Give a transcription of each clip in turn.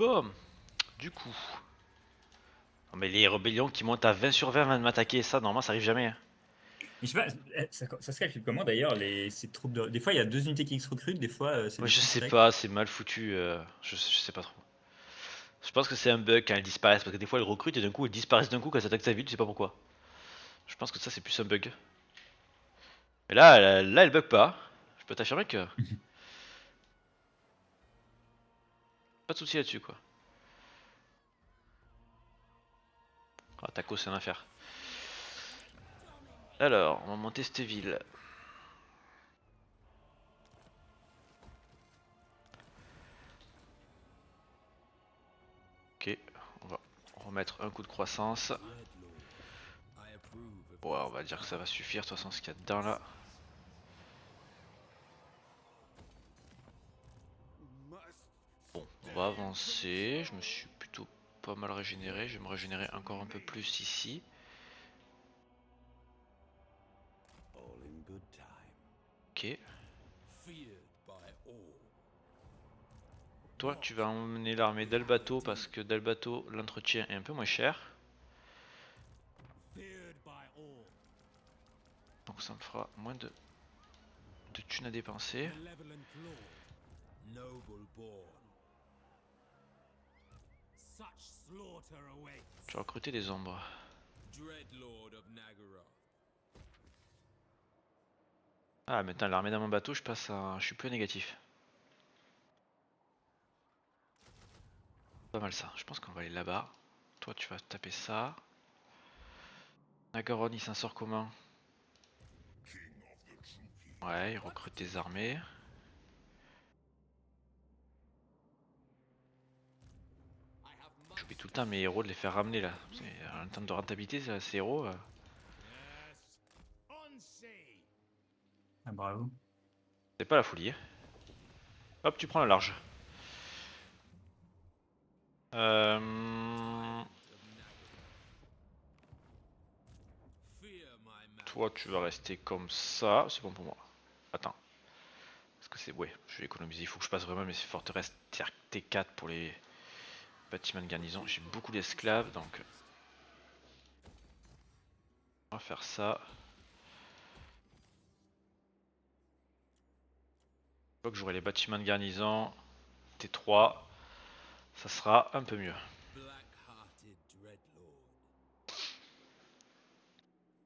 Bon, du coup. Non, mais les rébellions qui montent à 20 sur 20 avant de m'attaquer, ça, normalement, ça arrive jamais, hein. Mais je sais pas, ça se calcule comment d'ailleurs ces troupes Des fois il y a deux unités qui se recrutent, des fois c'est Moi, des je troupes sais stack. pas, c'est mal foutu. Je sais pas trop. Je pense que c'est un bug quand elles disparaissent, parce que des fois, elles recrutent et d'un coup, elles disparaissent d'un coup quand elles attaquent sa ville, tu sais pas pourquoi. Je pense que ça, c'est plus un bug. Mais là, elle bug pas. Je peux t'affirmer que. Pas de soucis là-dessus, quoi. Ah, Taco, c'est un affaire. Alors, on va monter cette ville. Ok, on va remettre un coup de croissance. Ouais, on va dire que ça va suffire, de toute façon, ce qu'il y a dedans là. Bon, on va avancer. Je me suis plutôt pas mal régénéré. Je vais me régénérer encore un peu plus ici. Ok. Toi, tu vas emmener l'armée d'Albato parce que d'Albato, l'entretien est un peu moins cher. Donc ça me fera moins de thunes à dépenser. Tu vas recruter des ombres. Ah, maintenant l'armée dans mon bateau, je suis plus négatif. Pas mal ça. Je pense qu'on va aller là-bas. Toi, tu vas taper ça. Nagaron, il s'en sort comment? Ouais, il recrute des armées. J'oublie tout le temps mes héros de les faire ramener là. En termes de rentabilité, ces héros. Ah, bravo. C'est pas la folie, hein. Hop, tu prends la large. Euh... Toi, tu vas rester comme ça. C'est bon pour moi. Attends. Parce que c'est. Ouais, je vais économiser. Il faut que je passe vraiment mes forteresses T4 pour les bâtiments de garnison. J'ai beaucoup d'esclaves donc. On va faire ça. Une fois que j'aurai les bâtiments de garnison T3, ça sera un peu mieux.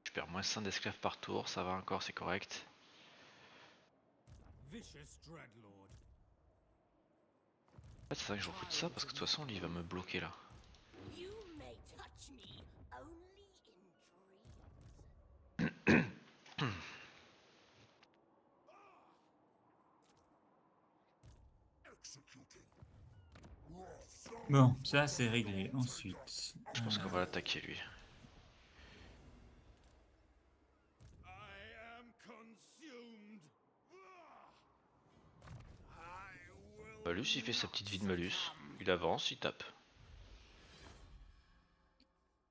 Je perds moins 100 d'esclaves par tour, ça va encore, c'est correct. En fait, c'est vrai que je recrute ça parce que de toute façon, lui, il va me bloquer là. Bon, ça c'est réglé. Ensuite, Je pense qu'on va l'attaquer lui. Malus, il fait sa petite vie de malus. Il avance, il tape.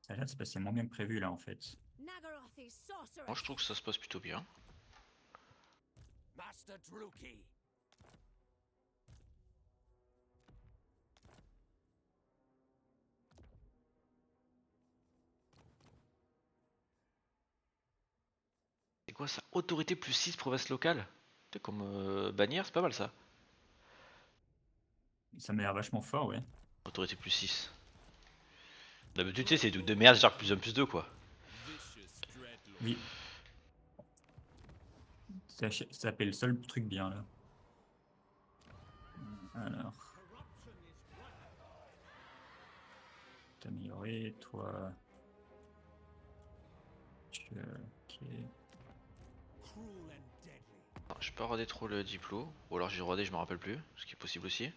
ça a l'air de se passer moins bien que prévu là en fait. Moi, je trouve que ça se passe plutôt bien. C'est quoi ça? Autorité plus 6 province locale? C'est comme bannière, c'est pas mal ça. Ça m'a l'air vachement fort, ouais. Autorité plus 6. D'habitude, tu sais, c'est des trucs de merde, genre plus 1 plus 2 quoi. Oui, ça s'appelle le seul truc bien là. Alors, t'améliorer, toi. Ok. Non, je peux pas roder trop le diplo. Ou alors j'ai rodé, je me rappelle plus. Ce qui est possible aussi.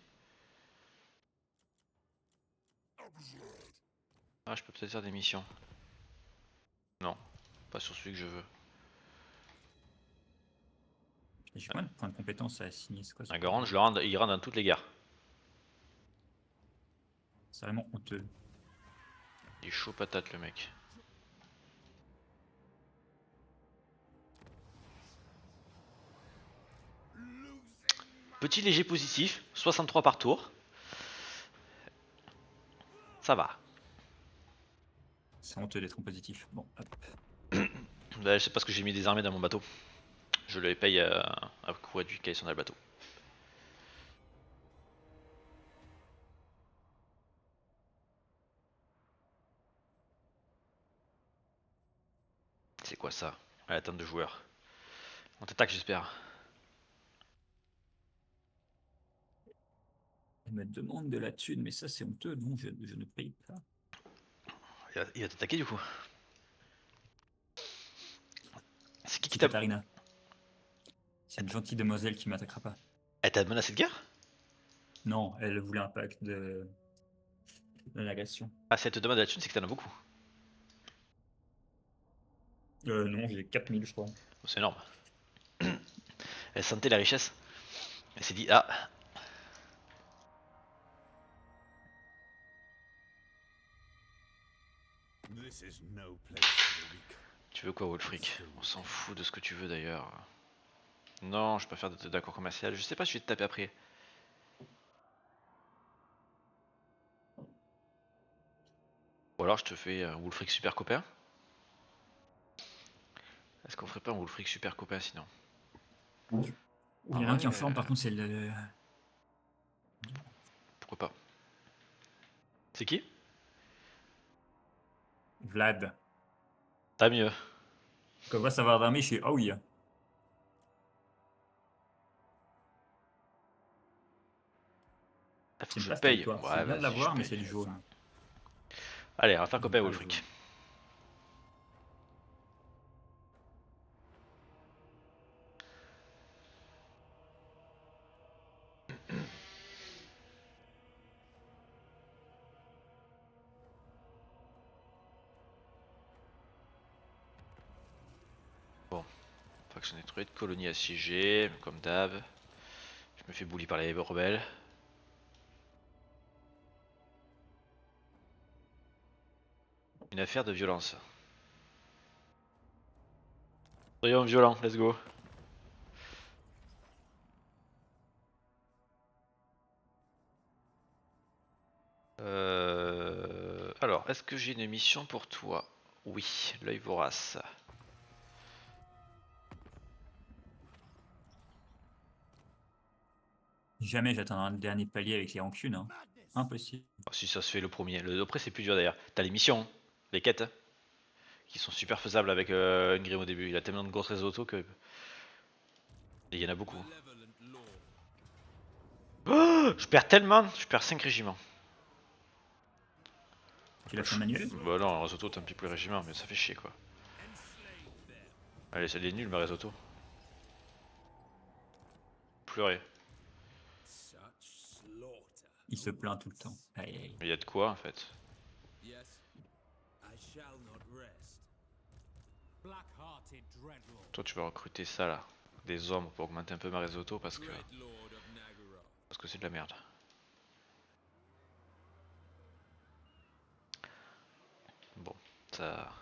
Ah, je peux peut-être faire des missions. Non, pas sur celui que je veux. J'ai combien de points de compétence à assigner? C'est quoi ce Un Garand, bordel? il rentre dans toutes les gares. C'est vraiment honteux. Il est chaud patate le mec. Petit léger positif, 63 par tour. Ça va. C'est honteux d'être en positif. Bon, hop. Bah, je sais pas ce que j'ai mis des armées dans mon bateau. Je les paye à coup réduit quand ils sont dans le bateau. C'est quoi ça? À la tente de joueurs. On t'attaque j'espère. Elle me demande de la thune, mais ça c'est honteux. Non, je ne paye pas. Il va t'attaquer du coup. C'est qui C'est t'a... Katharina. C'est une gentille demoiselle qui m'attaquera pas. Elle t'a menacé de guerre? Non, elle voulait un pacte de négation. Ah, si elle te demande de la thune, c'est que t'en as beaucoup. Non, j'ai 4000, je crois. C'est énorme. Elle sentait la richesse. Elle s'est dit, ah, This is no place for the weak. tu veux quoi Wolfric? On s'en fout de ce que tu veux d'ailleurs. Non, je peux pas faire d'accord commercial. Je sais pas si je vais te taper après. Ou alors je te fais un Wolfric super copain. Est-ce qu'on ferait pas un Wolfric super copain sinon? Il y en a un qui est en forme, par contre, c'est le. Pourquoi pas? C'est qui? Vlad. T'as mieux. Quand on voit savoir d'armée, je suis oh oui. Ah, faut que J'aime je pas ce paye. territoire. Ouais, C'est bien de vas-y, je l'avoir, mais paye. c'est du jaune. Allez, on va faire J'aime copain pas le Wolfric. jaune. Faut que j'en ai trouvé de colonies assiégées, comme d'hab. Je me fais bully par les rebelles. Une affaire de violence. Soyons violents, let's go. Alors, est-ce que j'ai une mission pour toi? Oui, l'œil vorace. Jamais j'atteindrai un dernier palier avec les rancunes. Hein. Impossible. Oh, si ça se fait le premier. Après, c'est plus dur d'ailleurs. T'as les missions, les quêtes, qui sont super faisables avec Ngrim au début. Il a tellement de grosses réseaux auto que. Et il y en a beaucoup. Oh, je perds tellement, je perds 5 régiments. Tu l'as fait en manuel? Bah non, un réseau auto, tant pis pour les régiments, mais ça fait chier quoi. Allez, ça est nul ma réseau auto. Pleurer. Il se plaint tout le temps. Aïe, aïe. Mais il y a de quoi en fait. Toi, tu vas recruter ça là. Des ombres pour augmenter un peu ma réseau auto parce que c'est de la merde. Bon, ça.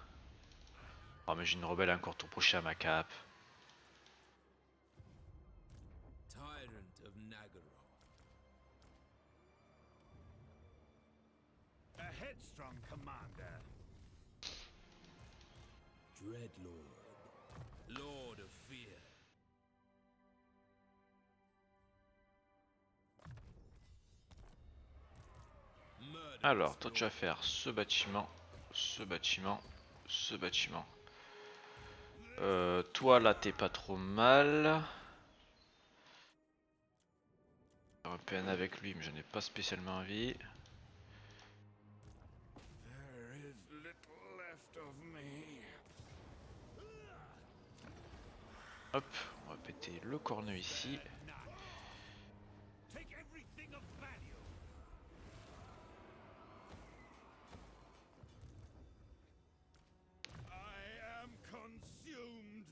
Oh, mais j'ai une rebelle encore tout prochain à ma cape. A headstrong commander. Dreadlord, Lord of Fear. Alors, toi tu vas faire ce bâtiment, ce bâtiment, ce bâtiment. Toi là t'es pas trop mal. Européenne avec lui, mais j'en ai pas spécialement envie. There is little left of me. Hop, on va péter le corneux ici. Take everything of value. I am consumed.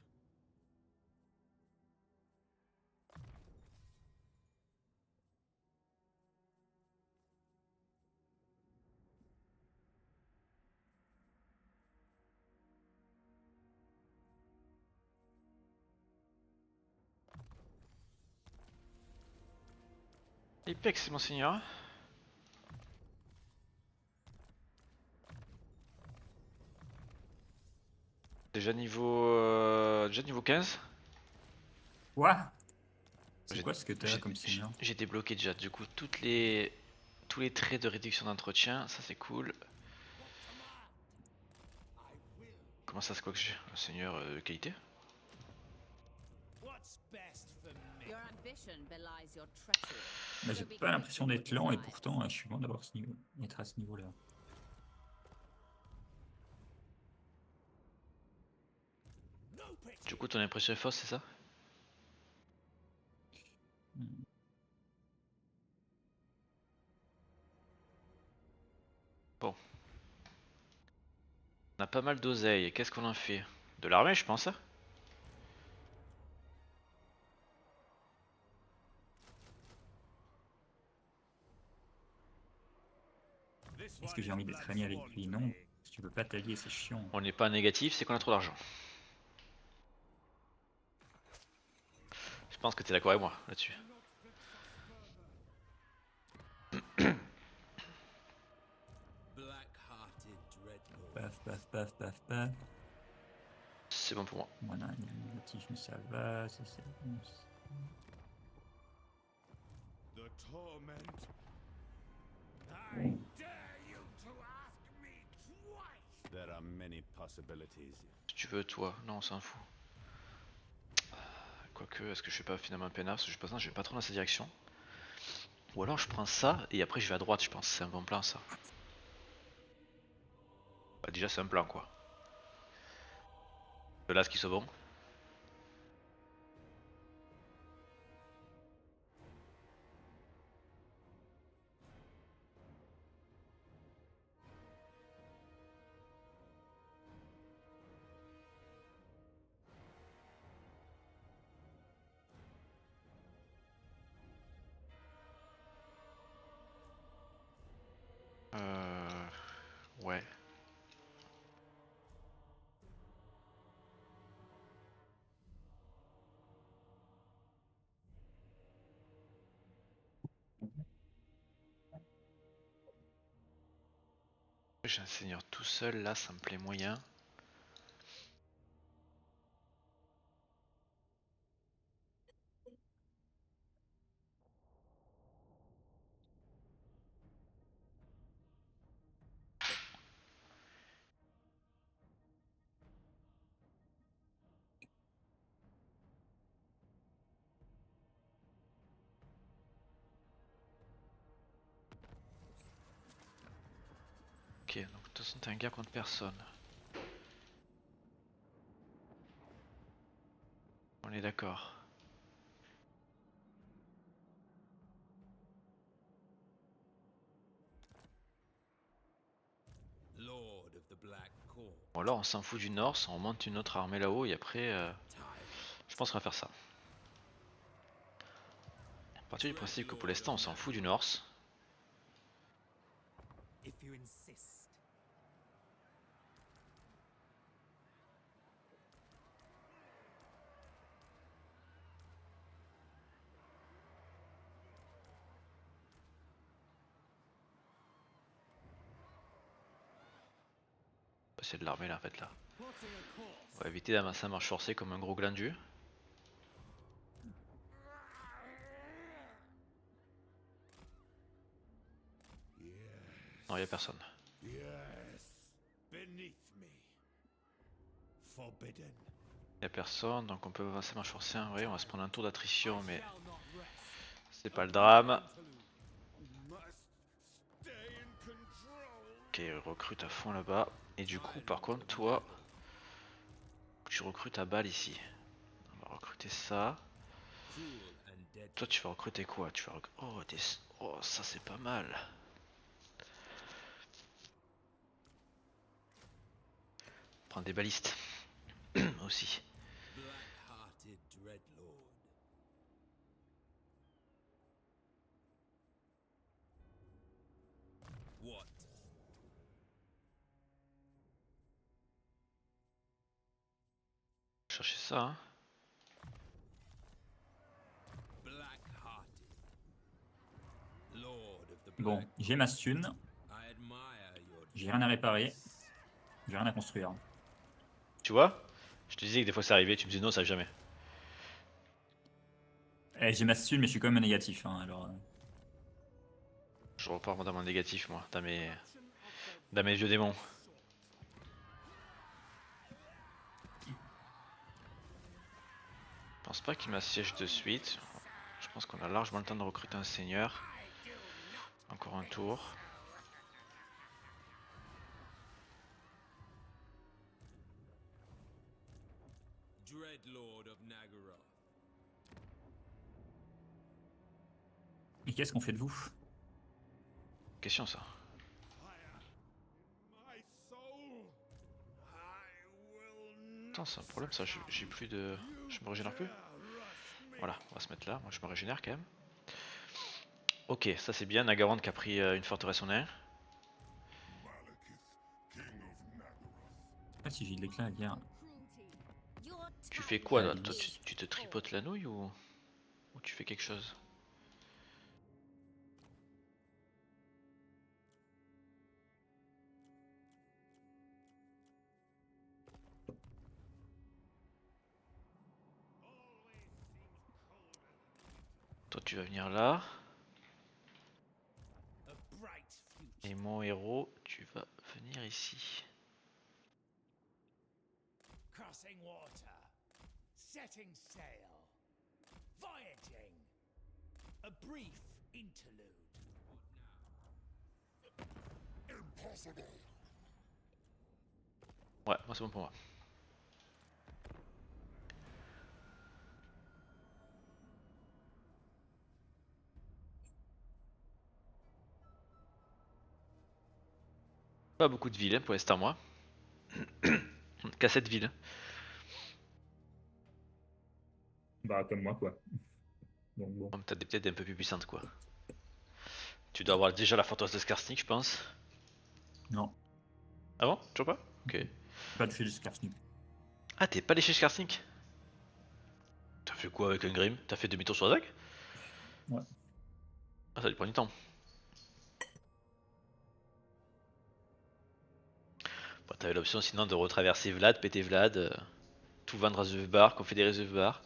Ipex, monseigneur. Déjà niveau 15. Quoi? C'est J'ai- quoi ce que t'as comme seigneur? J'ai débloqué déjà du coup tous les traits de réduction d'entretien, ça c'est cool. Comment ça c'est quoi que j'ai? Un seigneur de qualité? Your ambition belies your treachery. Bah, j'ai pas l'impression d'être lent et pourtant je suis bon d'avoir ce niveau, d'être à ce niveau-là. Du coup ton impression est fausse, c'est ça? Hmm. Bon. On a pas mal d'oseille, qu'est-ce qu'on en fait? De l'armée je pense, hein. Est-ce que j'ai envie d'être ami avec lui? Non. Si tu peux pas t'allier, c'est chiant. On n'est pas négatif, c'est qu'on a trop d'argent. Je pense que t'es d'accord avec moi là-dessus. Paf, paf, paf, paf, paf. C'est bon pour moi. Voilà, une motif, mais ça va, ça c'est bon. The torment. Bon. I dare you to ask me twice. There are many possibilities. Si tu veux toi, non on s'en fout. Quoique, est-ce que je fais pas finalement un peinard? Parce que je pense que je vais pas trop dans cette direction. Ou alors je prends ça et après je vais à droite, je pense. C'est un bon plan ça. Bah, déjà c'est un plan quoi. De là ce qui soit bon. Ouais. J'ai un seigneur tout seul là, ça me plaît moyen. Ok, donc de toute façon t'es un gars contre personne. On est d'accord. Lord of the Black Court. Bon alors on s'en fout du Norse, on monte une autre armée là-haut et après je pense qu'on va faire ça. À partir du principe que pour l'instant on s'en fout du Norse. If you insist. C'est de l'armée là en fait là. Plotting a course. On va éviter d'amasser à marche forcée comme un gros glandu. Non, y'a personne. Yes. Beneath me. Forbidden. Y'a personne, donc on peut avancer à marche forcée. Oui, on va se prendre un tour d'attrition, mais Shall not rest. c'est pas le drame. Must stay in control. Ok, recrute à fond là-bas. Et du coup, par contre, toi, tu recrutes à balle ici. On va recruter ça. Cruel and dead. Toi, tu vas recruter quoi? Tu vas oh, oh, ça c'est pas mal. Prendre des balistes aussi. Black-hearted dreadlord. What? Chercher ça, hein. Black-hearted. Lord of the Bon, Black. j'ai ma stun, I admire your j'ai rien à réparer, j'ai rien à construire. Tu vois? Je te disais que des fois ça arrivait, tu me disais non, ça arrive jamais. J'ai ma stun, mais je suis quand même négatif. Hein, alors, Je repars dans mon négatif, moi, dans mes vieux démons. Je pense pas qu'il m'assiège de suite. Je pense qu'on a largement le temps de recruter un seigneur. Encore un tour. Dreadlord of Nagara. et qu'est-ce qu'on fait de vous? Question ça. My soul. I will Attends, c'est un problème ça, j'ai plus de... Je me régénère plus? Voilà, on va se mettre là, moi je me régénère quand même. Ok, ça c'est bien, Nagaroth qui a pris une forteresse en nain. Ah, si j'ai de l'éclat à dire. Tu fais quoi là? Allez. Toi, tu te tripotes la nouille ou tu fais quelque chose? Toi tu vas venir là. A bright future. Et mon héros, tu vas venir ici. Crossing water. Setting sail. Voyaging. A brief interlude. Ouais, moi c'est bon pour moi. Pas beaucoup de villes hein, pour l'instant moi. Qu'à cette ville. Bah, comme moi, quoi. Donc, bon. T'as des peut-être un peu plus puissantes quoi. Tu dois avoir déjà la forteresse de Skarsnik je pense. Non, Ah bon? Toujours pas? Ok. pas de fait de Skarsnik. Ah t'es pas allé chez Skarsnik? T'as fait quoi avec un Grim? T'as fait demi-tour sur Azag? Ouais. Ah ça lui prend du temps. Bon, t'avais l'option sinon de retraverser Vlad, péter Vlad, tout vendre à Zevbar, confédérer Zevbar.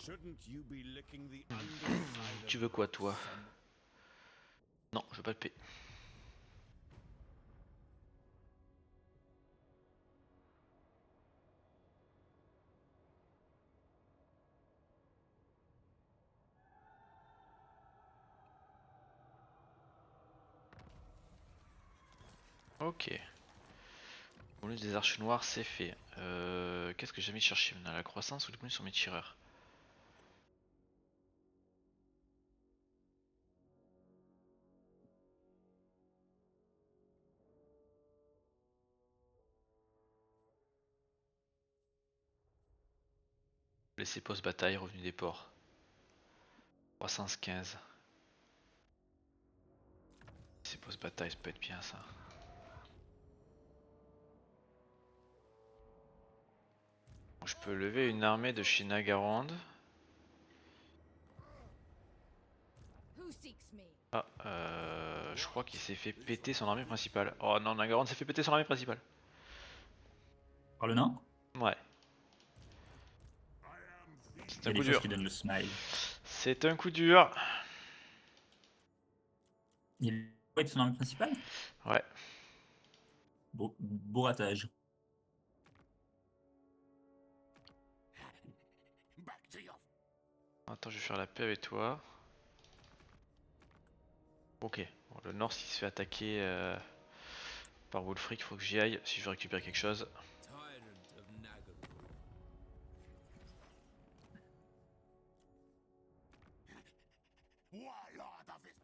Shouldn't you be licking the underside Tu of veux quoi your toi? thumb? Non, je veux pas le paix. Ok. Bonus des arches noires, c'est fait. Qu'est-ce que j'ai mis chercher maintenant? La croissance ou le bonus sur mes tireurs? Laisser post-bataille, revenu des ports. 315. Laisser post-bataille, ça peut être bien ça. Bon, je peux lever une armée de chez Nagaroth. Who seeks me? Ah, je crois qu'il s'est fait péter son armée principale. Oh non, Nagaroth s'est fait péter son armée principale. Par le nain, Ouais. C'est il y un a des coup choses dur. qui donnent le smile. C'est un coup dur. Il est son arme principale? Ouais. Beau ratage. Back to your Attends, je vais faire la paix avec toi. Ok. Bon, le nord, s'il se fait attaquer Par Wolfric, il faut que j'y aille si je veux récupérer quelque chose. Tyrant of Nagaru. Warlord of it.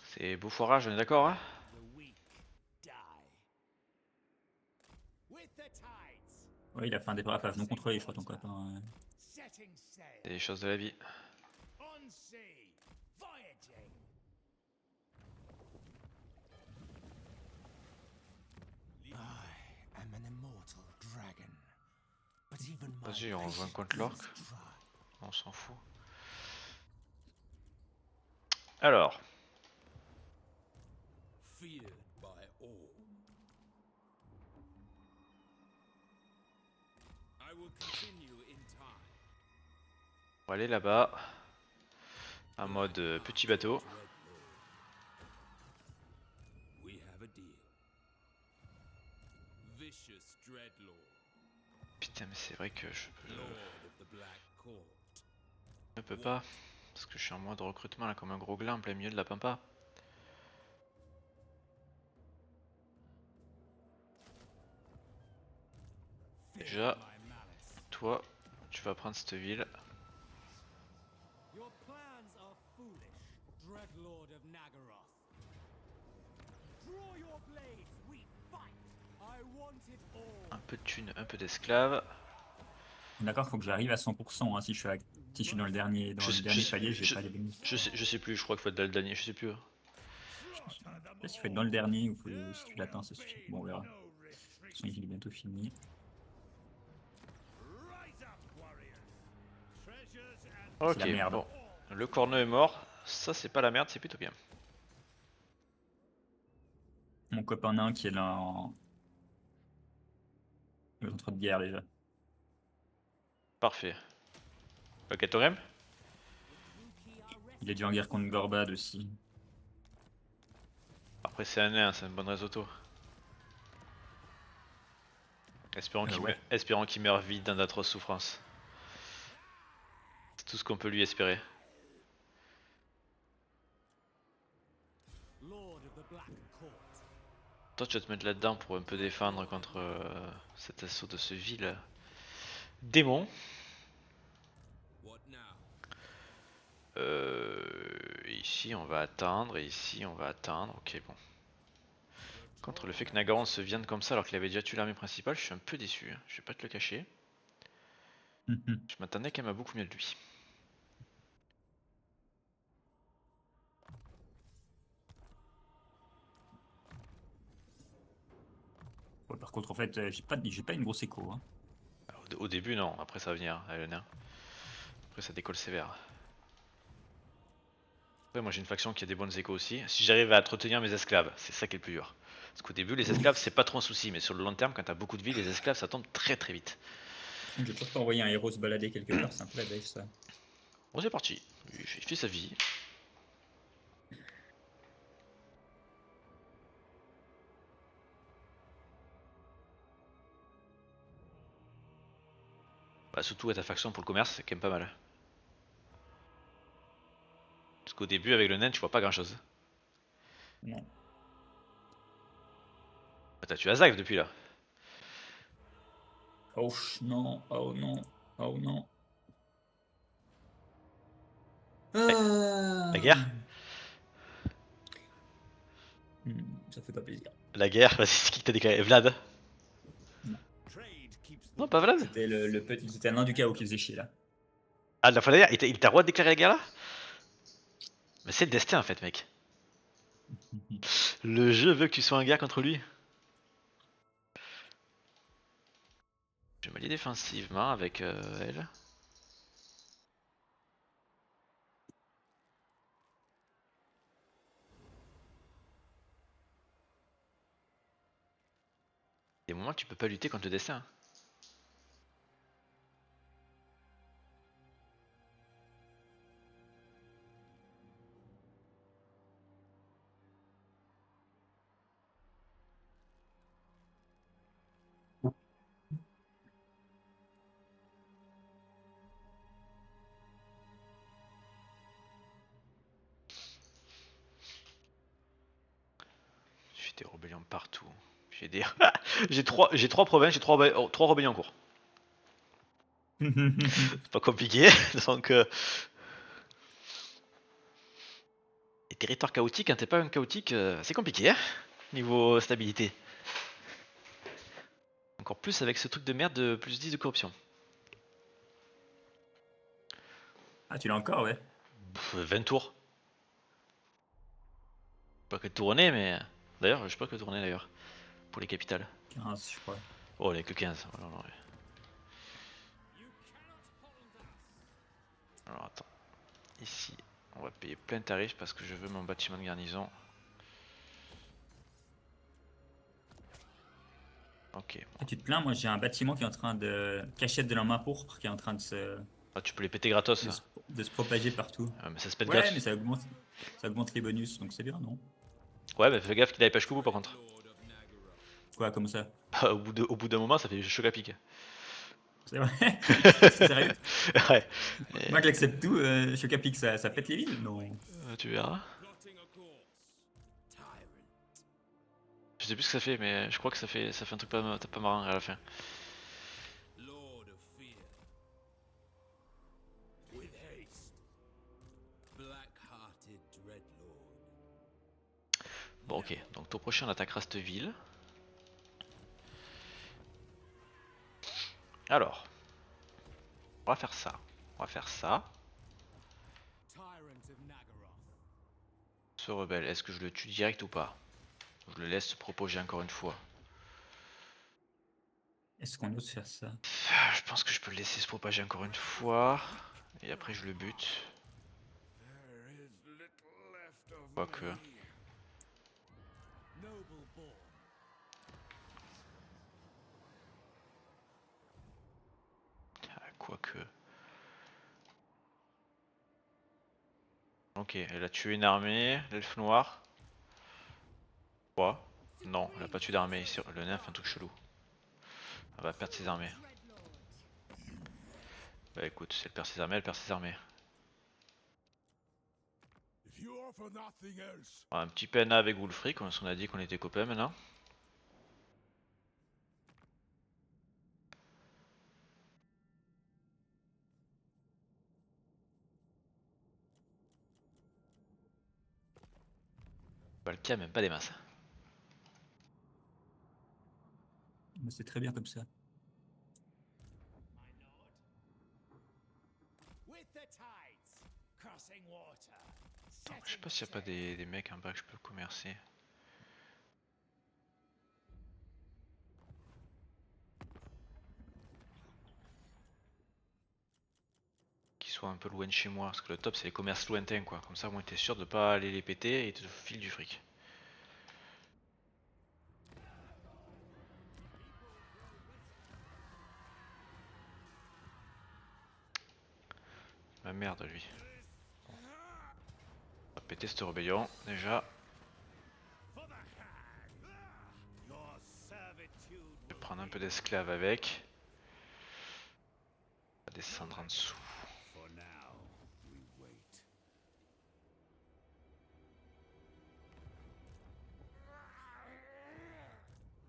C'est beau foirage, on est d'accord hein? The weak die. With the tides. Ouais, il a fait un départ non contrôlé, je crois, ton copain. Setting sail. C'est des choses de la vie. On sea. Voyaging. I am an immortal dragon. But even my Vas-y, on rejoint contre l'orc. On s'en fout. Alors, Feared by all. I will continue in time. on va aller là-bas. En mode petit bateau. Dreadlord. We have a deal. Vicious Dreadlord, Putain, mais c'est vrai que je Lord of the Black Court. ne peux pas. Parce que je suis en mode recrutement là comme un gros gland en plein milieu de la pampa. Déjà, My malice. toi, tu vas prendre cette ville. Your plans are foolish, Dreadlord of Nagaroth. Draw your blades, we fight. I want it all. Un peu de thunes, un peu d'esclaves. D'accord, faut que j'arrive à 100%. Hein, si je suis dans le dernier, palier, je vais pas les gagner. Je sais plus, je crois qu'il faut être dans le dernier, je sais plus. Je sais pas s'il faut être dans le dernier ou si tu l'atteins, ça suffit. Bon, on verra. De toute façon, il est bientôt fini. Rise up, warriors. Treasures and Ok, la merde. bon. Le corneux est mort. Ça, c'est pas la merde, c'est plutôt bien. Mon copain nain qui est là en. Il est en train de guerre déjà. Parfait. Ok, Torem. Il est déjà en guerre contre Gorbad aussi. Après, c'est un nain, c'est un bon risotto. Ouais. Espérons qu'il meurt vite dans d'atroces souffrances. C'est tout ce qu'on peut lui espérer. Lord of the Black Court. Toi, tu vas te mettre là-dedans pour un peu défendre contre cet assaut de ce vil démon. what now? Ici, on va attendre, et ici, on va attendre. Ok, bon. Contre le fait que Nagaron se vienne comme ça alors qu'il avait déjà tué l'armée principale, je suis un peu déçu. Hein. Je vais pas te le cacher. Je m'attendais quand même à beaucoup mieux de lui. Ouais, par contre, en fait, j'ai pas une grosse écho. Hein. Alors, au début, non. Après, ça va venir, avec le nain. Après, ça décolle sévère. Après, moi, j'ai une faction qui a des bonnes échos aussi. Si j'arrive à entretenir mes esclaves, c'est ça qui est le plus dur. Parce qu'au début, les esclaves, c'est pas trop un souci. Mais sur le long terme, quand t'as beaucoup de vie, les esclaves, ça tombe très très vite. Je vais toujours pas envoyer un héros se balader quelque part, c'est un peu la dèche ça. Bon, c'est parti. Il fait sa vie. Bah, surtout à ta faction pour le commerce, c'est quand même pas mal. Parce qu'au début, avec le nain, tu vois pas grand chose. Non. Bah, t'as tué Azag depuis là. Oh non, oh non, oh non. La guerre Ça fait pas plaisir. La guerre, vas-y, c'est qui t'a déclaré Vlad? Trade keeps the Non, pas Vlad. C'était le petit, c'était un nain du chaos qui faisait chier là. Ah, la fois dernière, il t'a droit de déclarer la guerre là? Mais c'est le destin en fait, mec. Le jeu veut que tu sois en guerre contre lui. Je vais m'allier défensivement avec elle. Des moments tu peux pas lutter contre le destin. des rébellions partout. J'ai des... j'ai trois provinces, j'ai trois rébellions en cours. C'est pas compliqué, donc... Les territoires chaotiques, quand t'es pas un chaotique, c'est compliqué, hein, niveau stabilité. Encore plus avec ce truc de merde de plus 10 de corruption. Ah, tu l'as encore, ouais. 20 tours. Pas que tourner, mais... D'ailleurs, je sais pas que tourner d'ailleurs. Pour les capitales. 15, je crois. Oh, il y a que 15. Oh, non, non, ouais. Alors attends. Ici, on va payer plein tarif parce que je veux mon bâtiment de garnison. Ok. Et tu te plains, moi j'ai un bâtiment qui est en train de... Cachette de la main pourpre qui est en train Ah, tu peux les péter gratos. de Ça. de se propager partout. Mais ça se pète Ouais, gratos. mais ça augmente les bonus, donc c'est bien, non? Ouais, mais fais gaffe qu'il aille pas jusqu'au bout par contre. Quoi, comme ça? Bah, au bout d'un moment, ça fait choc à pic. C'est vrai? C'est sérieux? Ouais. Moi que j'accepte tout, Chocapic, ça pète les villes? Non. Tu verras. Je sais plus ce que ça fait, mais je crois que ça fait un truc pas marrant à la fin. Lord of Fear. With haste. Black-hearted Dreadlord. Bon, ok. Donc, tour prochain, on attaquera cette ville. Alors, on va faire ça. On va faire ça. Tyrant of Nagaroth. Ce rebelle, est-ce que je le tue direct ou pas? Je le laisse se propager encore une fois. Est-ce qu'on ose faire ça? Je pense que je peux le laisser se propager encore une fois. Et après, je le bute. There is little left of Quoique. me. Noble born. Quoique. Ok, elle a tué une armée, l'elfe noir. Quoi? Non, elle a pas tué d'armée. Le nain fait un truc chelou. Elle va perdre ses armées. Bah écoute, si elle perd ses armées, elle perd ses armées. If you offer nothing else, Un petit PNA avec Wulfric, comme on a dit qu'on était copains maintenant. Valkia même pas des masses. Mais c'est très bien comme ça. With the tides. Crossing water. Attends, je sais pas s'il y a pas des mecs en bas que je peux commercer. Qui soient un peu loin de chez moi, parce que le top c'est les commerces lointains quoi. Comme ça, au moins t'es sûr de pas aller les péter et te files du fric. La merde lui. On va péter cette rébellion déjà. your servitude Je vais prendre un peu d'esclaves avec. On va descendre en dessous. For now, we wait.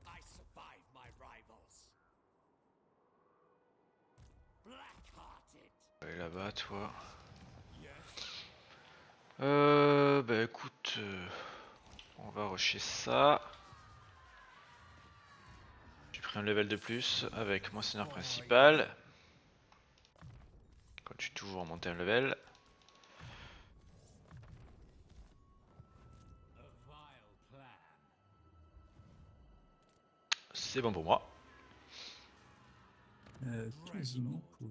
I survive my rivals. Black-hearted. Allez là-bas toi. Yes. Bah écoute, on va rusher ça. J'ai pris un level de plus avec mon seigneur principal. Continue toujours à monter un level. A vile plan. C'est bon pour moi. Quasiment pour...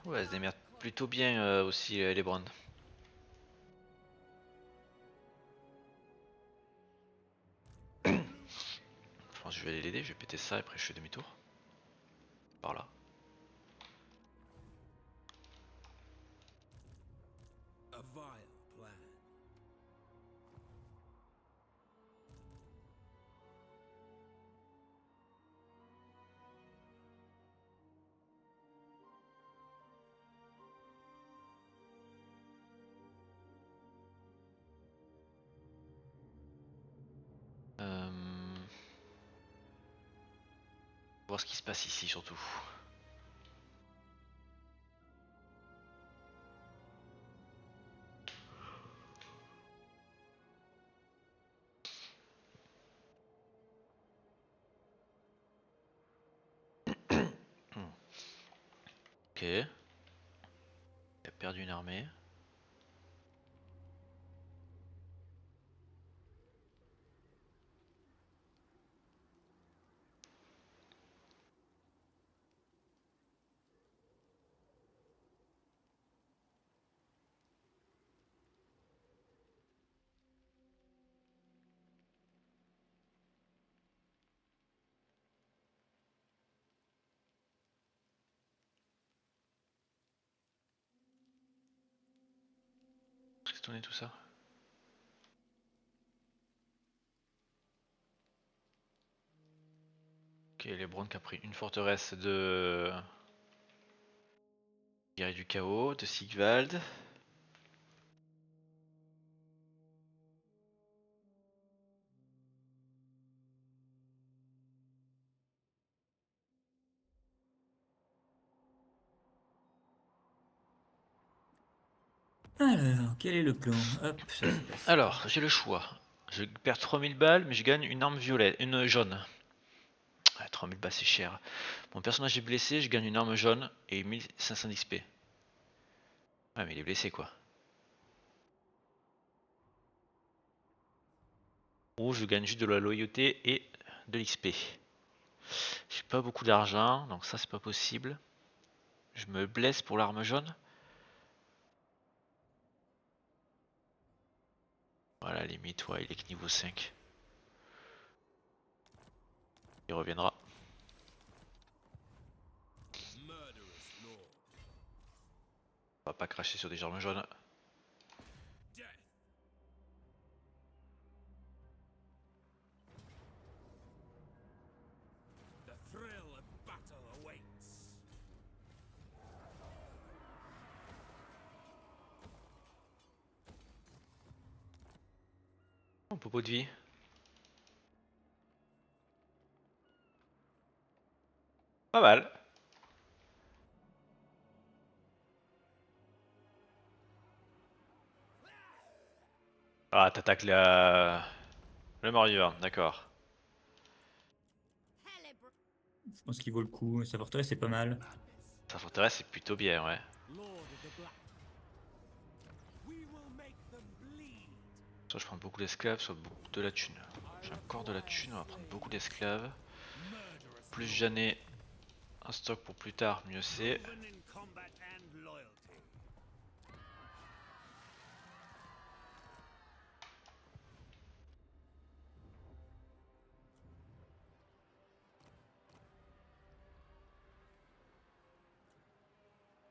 Ouais, elle se démerde plutôt bien aussi les Browns. Je pense que je vais aller l'aider, je vais péter ça et après je fais demi-tour. Par là. A vile plan. Voir ce qui se passe ici surtout. Ok. Il a perdu une armée. Tristonner tout ça. Ok, Lebron qui a pris une forteresse de Guerrier du Chaos, de Sigvald. Alors, quel est le plan? Hop, ça c'est facile. Alors, j'ai le choix. Je perds 3000 balles, mais je gagne une arme violette, une jaune. Ah, 3000 balles, c'est cher. Mon personnage est blessé, je gagne une arme jaune et 1500 d'XP. Ouais, mais il est blessé quoi. Ou je gagne juste de la loyauté et de l'XP. J'ai pas beaucoup d'argent, donc ça c'est pas possible. Je me blesse pour l'arme jaune. Voilà, limite, ouais, il est que niveau 5. Il reviendra. On va pas cracher sur des armes jaunes. Death. The thrill of battle awaits. Oh, popo de vie. Pas mal. Ah, t'attaques le mort-vivant, d'accord. Hellebr- Je pense qu'il vaut le coup. Sa forteresse c'est pas mal. Sa forteresse c'est plutôt bien, ouais. Lord of the Black. We will make them bleed. Soit je prends beaucoup d'esclaves, soit beaucoup de la thune. J'ai encore de la thune, on va prendre beaucoup d'esclaves. Murderous Plus j'en ai un stock pour plus tard, mieux c'est. proven in combat and loyalty.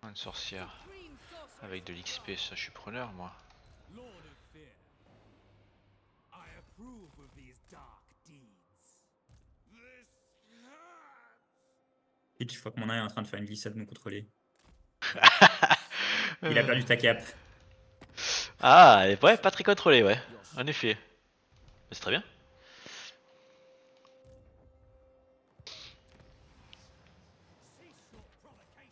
Une sorcière Supreme sorcerer. avec de l'XP, ça je suis preneur moi. Lord of Fear. I approve of these dark deeds. This hurts. Et je crois que mon œil est en train de faire une glissade non contrôlée. Il a perdu ta cape. Ah, ouais, pas très contrôlé, ouais. En effet. Mais c'est très bien. Cease your provocations.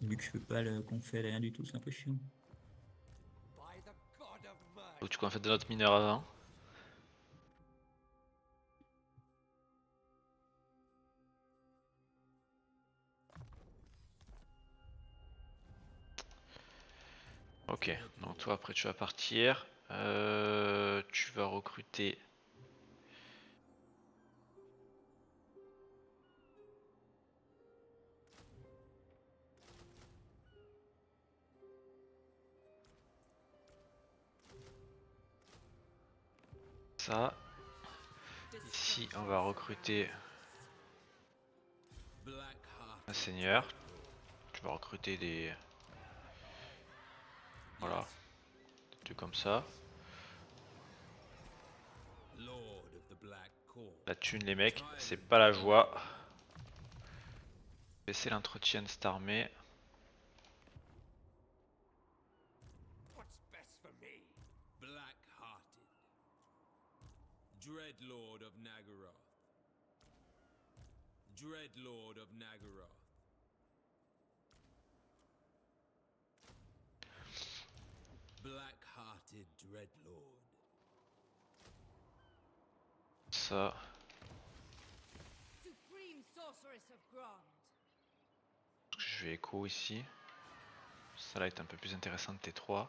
Vu que je peux pas le conférer rien du tout, c'est un peu chiant. By the god of murder. Faut que tu confaites de notre mineur avant. Ok, donc toi après tu vas partir. Tu vas recruter. Ça. Ici on va recruter un seigneur. Tu vas recruter des... Voilà. Des trucs comme ça. Lord of the Black Core. La thune les mecs, c'est pas la joie. Baisser l'entretien de cette armée. What's best for me? Black-hearted. Dreadlord of Nagaroth. Dreadlord of Nagaroth. Black-hearted Dreadlord. Ça. Supreme sorceress of Grond. Je vais écho ici. Ça là est un peu plus intéressant de T3.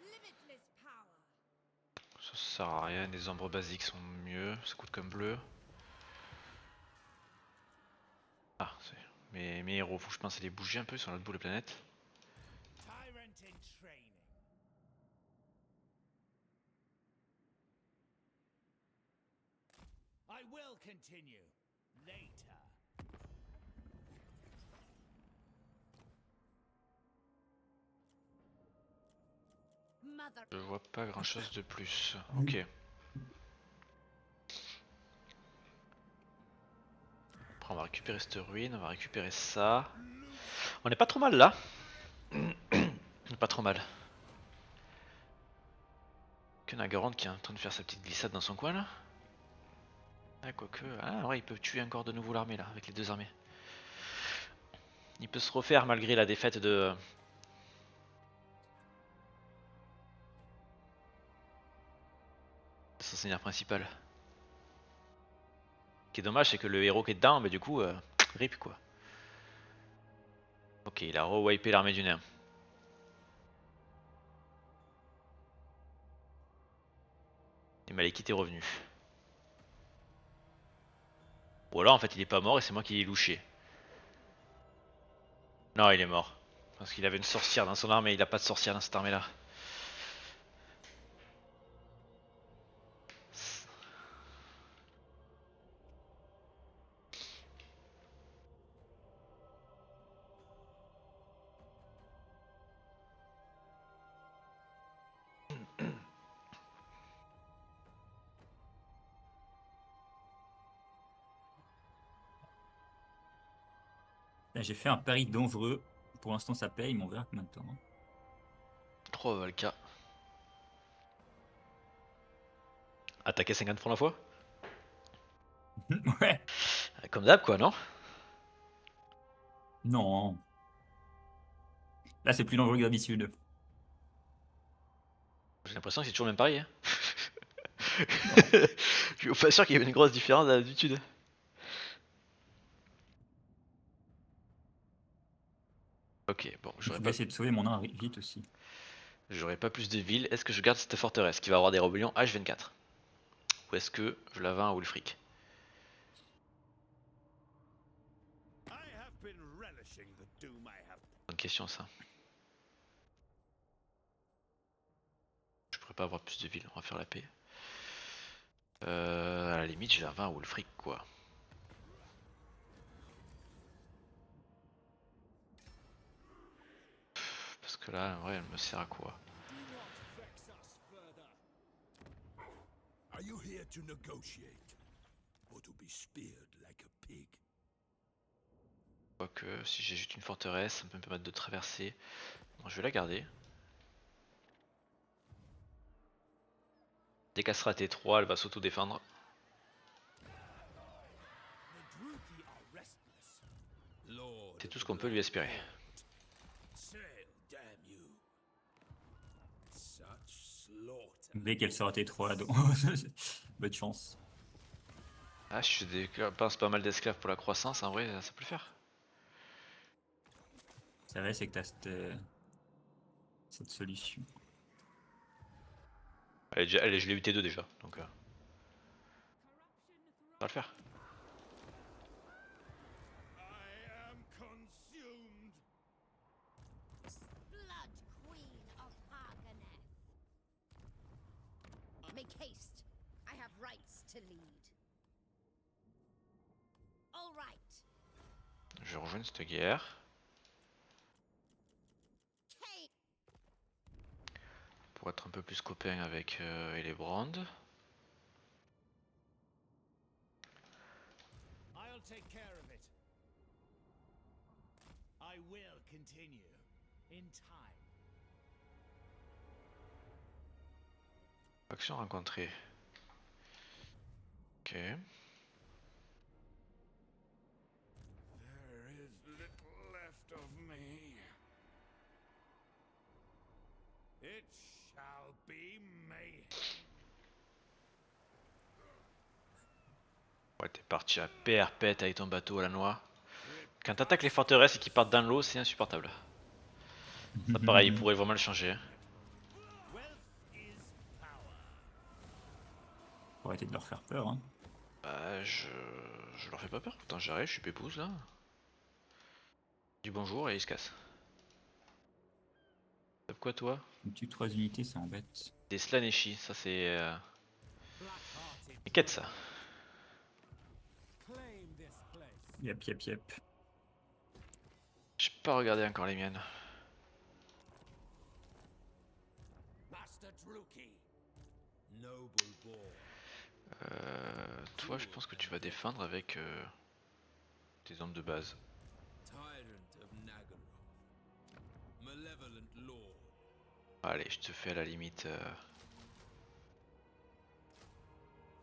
Limitless power. Ça sert à rien, des ombres basiques sont mieux, ça coûte comme bleu. Ah, mes héros, faut que je pense à les bouger un peu sur l'autre bout de la planète. Tyrant in training. I will continue later. Mother. Je vois pas grand chose de plus. Ok. Après on va récupérer cette ruine, on va récupérer ça. On est pas trop mal là. On est pas trop mal. Que Nagaroth qui est en train de faire sa petite glissade dans son coin là. Ah quoique. Ah ouais, il peut tuer encore de nouveau l'armée là, avec les deux armées. Il peut se refaire malgré la défaite de son seigneur principal. Ce qui est dommage, c'est que le héros qui est dedans, mais du coup, rip quoi. Ok, il a re-wipé l'armée du nain. Et Malekith est revenu. Ou alors en fait il est pas mort et c'est moi qui l'ai louché. Non, il est mort. Parce qu'il avait une sorcière dans son armée, il a pas de sorcière dans cette armée là. Là, j'ai fait un pari dangereux. Pour l'instant, ça paye, mais on verra combien de temps. 3 Valka. Attaquer 50 francs la fois. Ouais. Comme d'hab quoi, non? Non. Là, c'est plus dangereux que d'habitude. J'ai l'impression que c'est toujours le même pari. Hein. Non. Je suis pas sûr qu'il y ait une grosse différence d'habitude. Ok, bon, Il faut essayer de sauver mon nain vite aussi. j'aurais pas plus de villes. Est-ce que je garde cette forteresse qui va avoir des rébellions H24? Ou est-ce que je la vends à Wulfric? I have been relishing the doom I have. Bonne question ça. Je pourrais pas avoir plus de villes, on va faire la paix. À la limite, je la vends à Wulfric quoi. Parce que là, en vrai, elle me sert à quoi? Do not vex us further. Are you here to negotiate? Or to be speared like a pig? Quoique, si j'ai juste une forteresse, ça peut me permettre de traverser. Bon, je vais la garder. Dès qu'elle sera T3, elle va s'auto-défendre. The Druthi are restless. Lord C'est of tout ce the qu'on peut lui Black espérer. Sail, damn you. Such slaughter. Dès qu'elle sera T3, donc. Bonne chance. Ah, je dépense pas mal d'esclaves pour la croissance, en vrai, ça peut le faire. C'est vrai, c'est que t'as cette solution. Je l'ai eu T2 déjà, donc ça va le faire. I am consumed. Blood Queen of Harganeth. Make haste. I have rights to lead. All right. Je rejoins cette guerre. Hey. Pour être un peu plus copain avec Elebrand. I'll take care of it. I will continue in time. Action rencontrée. Ok. partir à perpète avec ton bateau à la noix. Quand t'attaques les forteresses et qu'ils partent dans l'eau, c'est insupportable. Ça pareil, il pourrait vraiment le changer. Hein. Wealth is power. Pour arrêter de leur faire peur. Hein. Bah, je leur fais pas peur. Pourtant, j'arrive, je suis pépouze là. Du bonjour et ils se cassent. T'as quoi toi? Tu tues 3 unités, ça embête. Des Slaneshi, ça c'est. Black-hearted Une quête ça. claim this place. Yep, yep, yep. J'ai pas regardé encore les miennes. Master Druki. Noble born. Toi, je pense que tu vas défendre avec tes hommes de base. Tyrant of Nagaroth. Malevolent lord. Allez, je te fais à la limite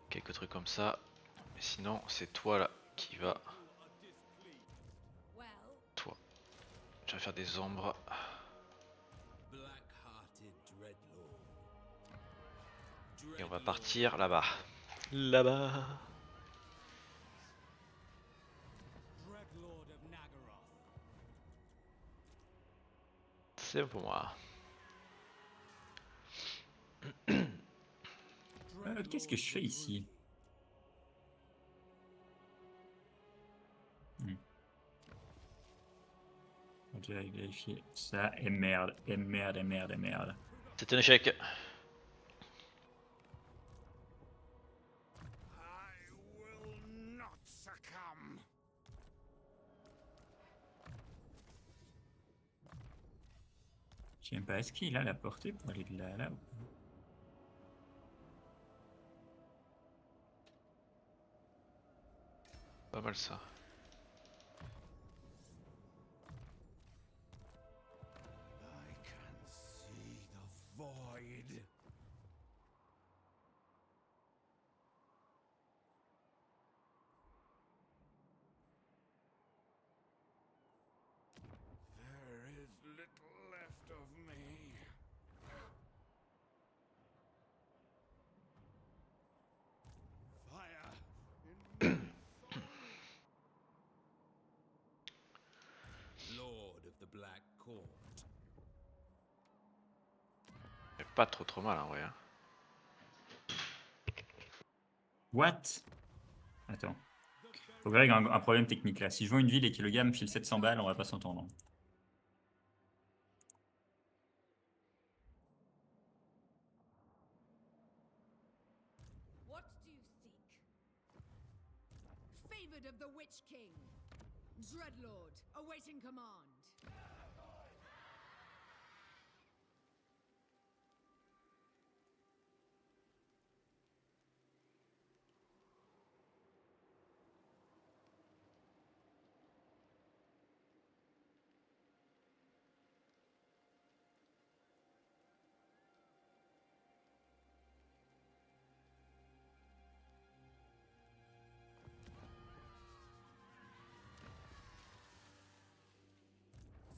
quelques trucs comme ça. Mais sinon, c'est toi là qui va. Well, Toi. Tu vas faire des ombres. Black-hearted dreadlord. Et on va partir là-bas. Là-bas. Dreadlord of Nagaroth. C'est bon pour moi. Qu'est-ce que je fais ici? On va déjà vérifier ça. Et merde, et merde, et merde, et merde. C'est un échec. I will not succumb. Je sais même pas, est-ce qu'il a la portée pour aller de là à là ou pas? Pas mal ça. I can see the void. There is little left of me. Fire in Lord of the Black Court. Mais pas trop mal en vrai. Hein. What? Attends. Faut que je règle un problème technique là. Si je vends une ville et que le gars me file 700 balles, on va pas s'entendre. what do you seek? Favored of the Witch King. Dreadlord, awaiting command.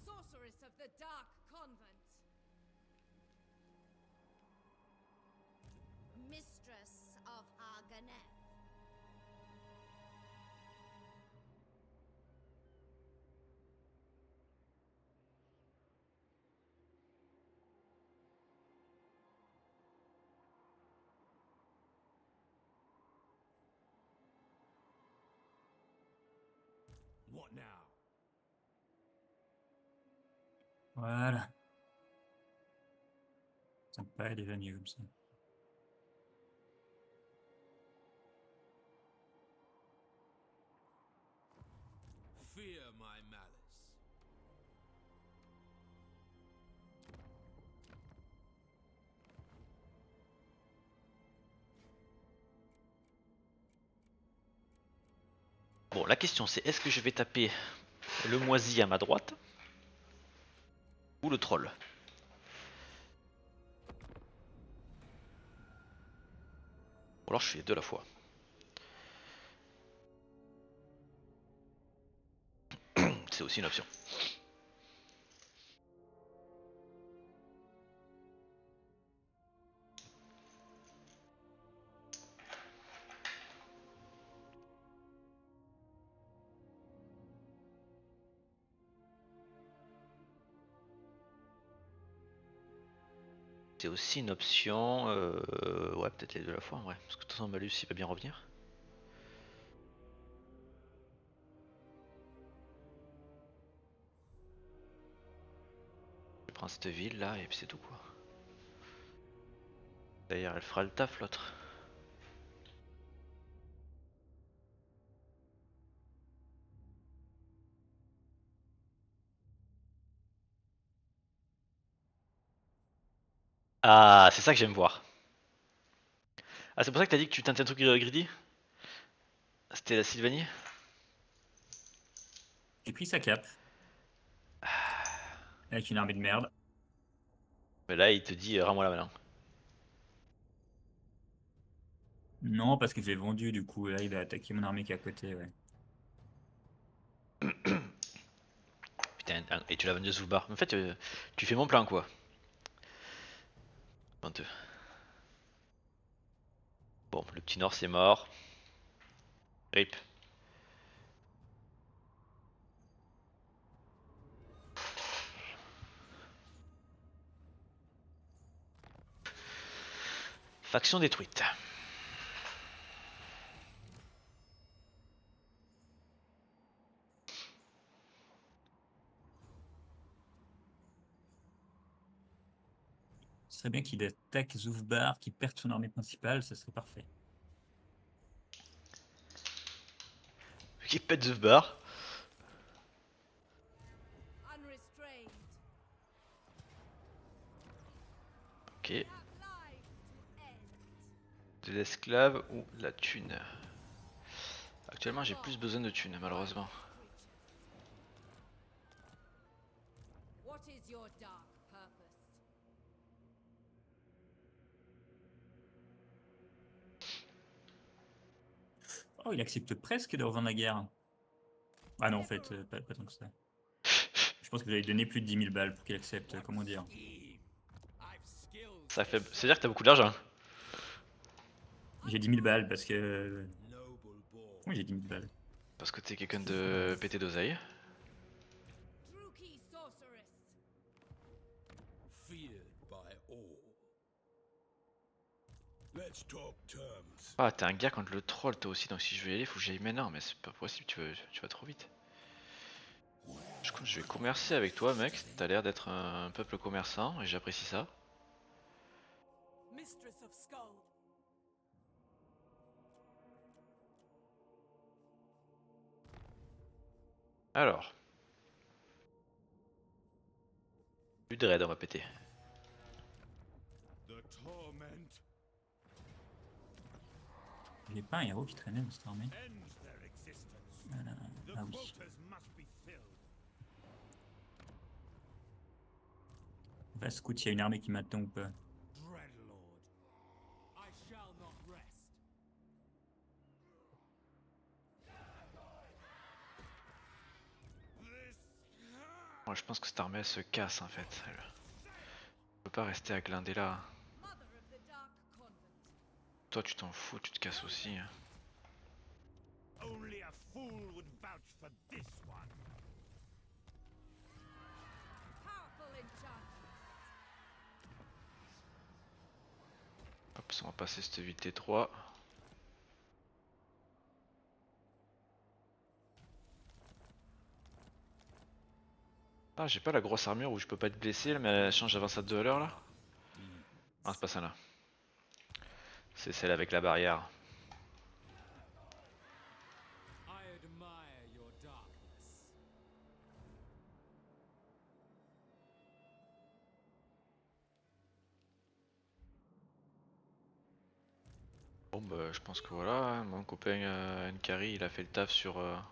Sorceress of the Dark Convent. Mistress of Arganeth. What now? Voilà. Ça me paraît déjà mieux comme ça. Fear my malice. Bon, la question c'est est-ce que je vais taper le moisi à ma droite ou le troll? Ou alors je fais les deux à la fois. C'est aussi une option. C'est aussi une option. Ouais, peut-être les deux à la fois en vrai. Parce que de toute façon, malus il va bien revenir. Je prends cette ville là et puis c'est tout quoi. D'ailleurs, elle fera le taf l'autre. Ah, c'est ça que j'aime voir. Ah, c'est pour ça que t'as dit que tu tentais un truc greedy? C'était la Sylvanie? J'ai pris sa cape. Avec une armée de merde. Mais là, il te dit rends-moi la main. Non, parce que j'ai vendu du coup. Là, il va attaquer mon armée qui est à côté, ouais. Putain, et tu l'as vendu sous le bar. En fait, tu fais mon plan quoi. Honteux. Bon, le petit Nord c'est mort. Rip. Faction détruite. Ce serait bien qu'il attaque Zufbar, qu'il perde son armée principale, ça serait parfait. Qui pète the bar. Unrestrained. Ok. Have lives to end. De l'esclave ou la thune. Actuellement, j'ai plus besoin de thunes, malheureusement. What is your dark purpose? Oh, il accepte presque de revendre la guerre. Ah non, en fait, pas tant que ça. Je pense que j'avais donné plus de 10 000 balles pour qu'il accepte, comment dire. I've skills. Ça fait. C'est-à-dire que t'as beaucoup d'argent. J'ai 10 000 balles parce que... Noble born, Oui, j'ai 10 000 balles. Parce que t'es quelqu'un de pété d'oseille. Druki sorceress. feared by all. Let's talk terms. Ah, t'es un gars contre le troll toi aussi, donc si je veux y aller, faut que j'aille maintenant, mais c'est pas possible, tu vas trop vite. Je vais commercer avec toi, mec. T'as l'air d'être un peuple commerçant et j'apprécie ça. Mistress of Skull. Alors. Plus de raid, on va péter. The torment J'ai pas un héros qui traînait dans cette armée. ends their existence. Voilà. The Ah oui. quotas must be filled. Va scout, il y a une armée qui m'attend ou pas. Dreadlord. I shall not rest. Moi, je pense que cette armée elle se casse en fait. Elle peut pas rester à glander là. Mother of the Dark Convent. Toi, tu t'en fous, tu te casses aussi. Hein. Only a fool would vouch for this one. Powerful enchantment. Hop, on va passer cette 8T3. Ah, j'ai pas la grosse armure où je peux pas être blessé, là, mais elle change avance à 2 à l'heure là. Ah, c'est pas ça là. C'est celle avec la barrière. I admire your darkness. Bon bah je pense que voilà, hein, mon copain Nkari il a fait le taf Cruel and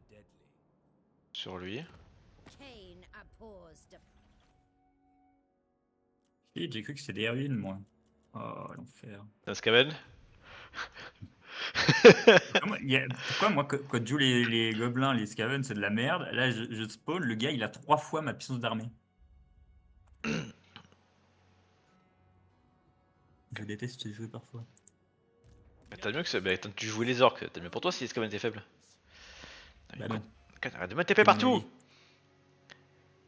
deadly. sur lui. Cain abhors the Et j'ai cru que c'était des ruines, moi. Oh, l'enfer. Un Skaven. Pourquoi moi, quand je joue les gobelins, les scavens, c'est de la merde. Là, je spawn, le gars, il a 3 fois ma puissance d'armée. Je déteste ce jeu parfois. Bah, t'as mieux que ça, bah, tu jouais les orques, t'as mieux pour toi si les Skaven étaient faibles. Bah non. Arrête de mettre TP C'est mon partout. avis.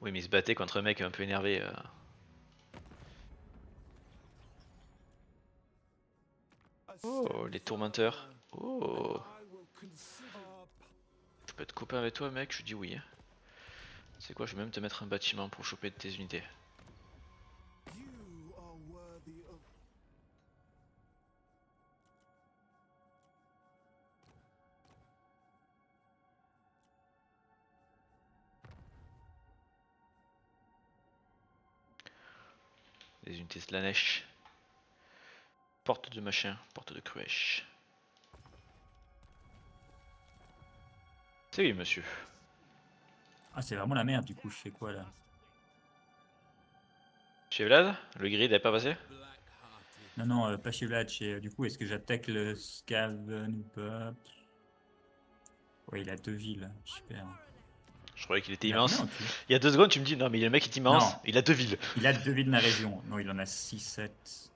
Oui mais il se battait contre un mec un peu énervé. Oh, les tourmenteurs. Oh, I will consider. je peux être copain avec toi, mec, je dis oui. C'est quoi, je vais même te mettre un bâtiment pour choper de tes unités. You are worthy of. Des unités Slanesh. Porte de machin, porte de Cruèche. C'est oui, monsieur. Ah, c'est vraiment la merde, du coup, je fais quoi là? Chez Vlad, le grid n'est pas passé? Non, non, pas chez Vlad, du coup, est-ce que j'attaque le Skaven ou pas? Ouais, il a 2 villes, super. Je croyais qu'il était Il a immense. combien en tout? Il y a 2 secondes, tu me dis non, mais le mec est immense, Non. il a 2 villes. Il a 2 villes de la région. Non, il en a 6, 7.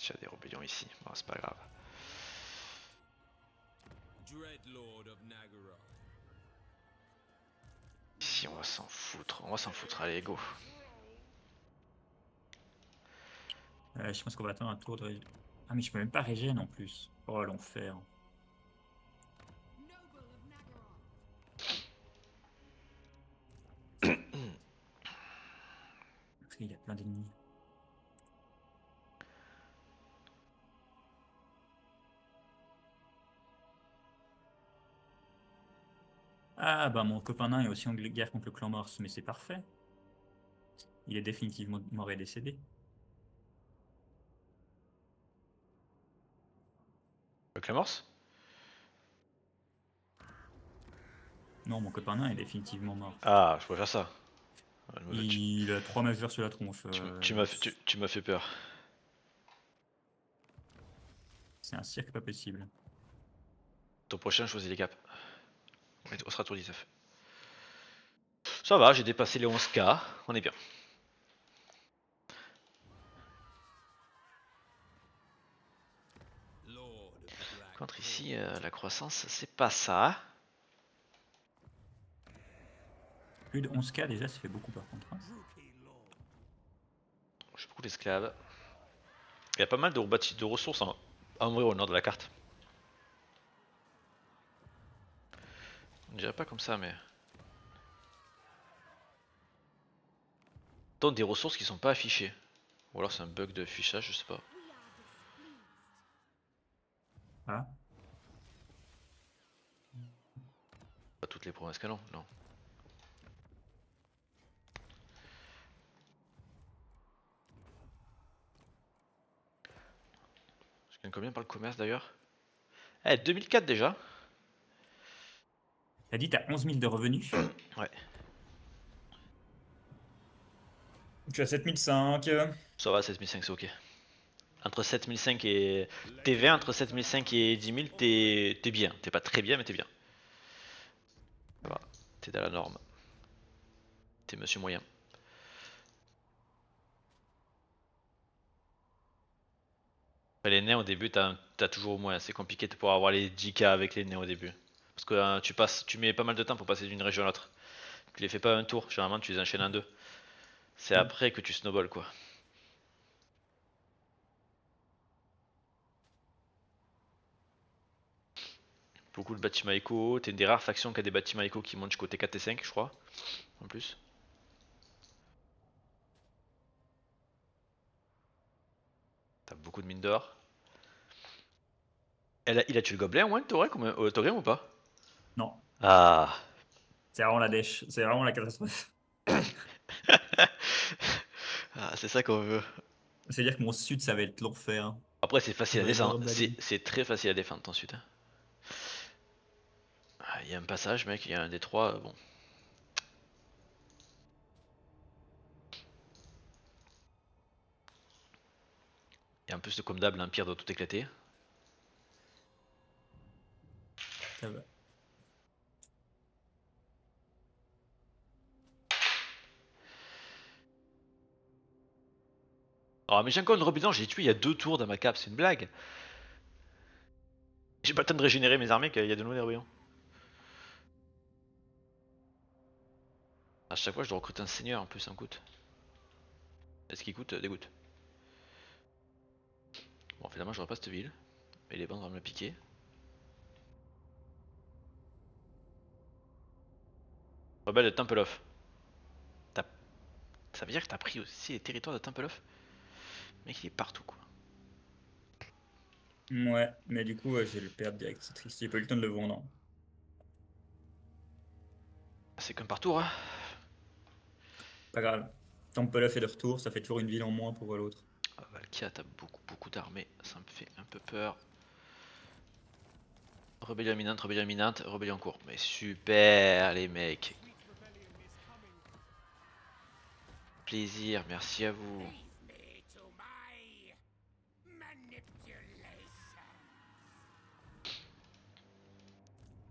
Il y a des rébellions ici, bon, c'est pas grave. Dreadlord of Nagara. Ici, on va s'en foutre, allez, go. Je pense qu'on va attendre un tour de... Ah, mais je peux même pas régénérer en plus. Oh, l'enfer. Après, il y a plein d'ennemis. Ah, bah mon copain nain est aussi en guerre contre le clan Morse, mais c'est parfait. Il est définitivement mort et décédé. Le Clamorce? Non, mon copain nain est définitivement mort. Ah, je préfère ça. Il a 3 majeurs sur la tronche. Tu m'as fait peur. C'est un cirque pas possible. Ton prochain, choisis les caps. On sera tour 19. Ça va, j'ai dépassé les 11K, on est bien. Lord of the Black Contre ici, la croissance, c'est pas ça. Plus de 11K déjà, ça fait beaucoup par contre. Hein. J'ai beaucoup d'esclaves. Il y a pas mal de ressources à mourir au nord de la carte. On dirait pas comme ça, mais... Donc des ressources qui sont pas affichées. Ou alors c'est un bug de fichage, je sais pas. Ah. Pas toutes les provinces canon, non. Je gagne combien par le commerce d'ailleurs? Eh, 2004 déjà. T'as dit t'as 11 000 de revenus? Ouais. Tu as 7005. Ça va, 7005 c'est ok. Entre 7005 et... T20, entre 7005 et 10 000, t'es bien. T'es pas très bien, mais t'es bien. Ça va, t'es dans la norme. T'es monsieur moyen. Après, les nains au début, t'as toujours au moins. C'est compliqué de pouvoir avoir les 10K avec les nains au début. Parce que tu mets pas mal de temps pour passer d'une région à l'autre. Tu les fais pas un tour, généralement tu les enchaînes en 2. C'est après que tu snowballs quoi. Beaucoup de bâtiments éco, t'es une des rares factions qui a des bâtiments éco qui montent jusqu'au T4 T5 je crois. En plus. T'as beaucoup de mines d'or. Il a tué le gobelin au moins, Tauren ou pas? Non, Ah. c'est vraiment la dèche. C'est vraiment la catastrophe. Ah, c'est ça qu'on veut. C'est-à-dire que mon sud, ça va être l'enfer. Après c'est facile à Ouais, descendre, Barbali. c'est très facile à défendre ton sud. Ah, il y a un passage mec, il y a un des trois, bon. Et en plus comme d'hab l'Empire doit tout éclater. Ça va. Oh mais j'ai encore une rébellion, j'ai tué il y a 2 tours dans ma cape, c'est une blague. J'ai pas le temps de régénérer mes armées qu'il y a de nouveaux rébellions. chaque fois je dois recruter un seigneur en plus, ça me coûte. Est-ce qu'il coûte des gouttes? Bon, finalement j'aurais pas cette ville. Mais les bandes vont me la piquer. Rebelle de Templeof. Ça veut dire que t'as pris aussi les territoires de Templeof? Mec, il est partout quoi. Ouais, mais du coup, je vais le perdre direct. C'est triste. J'ai pas eu le temps de le vendre. C'est comme partout, hein. Pas grave. Temple est de retour, ça fait toujours une ville en moins pour l'autre. Ah, Valkia, t'as beaucoup d'armées, ça me fait un peu peur. Rébellion imminente, rébellion en cours. Mais super les mecs. Plaisir, merci à vous. Leave me to my manipulation.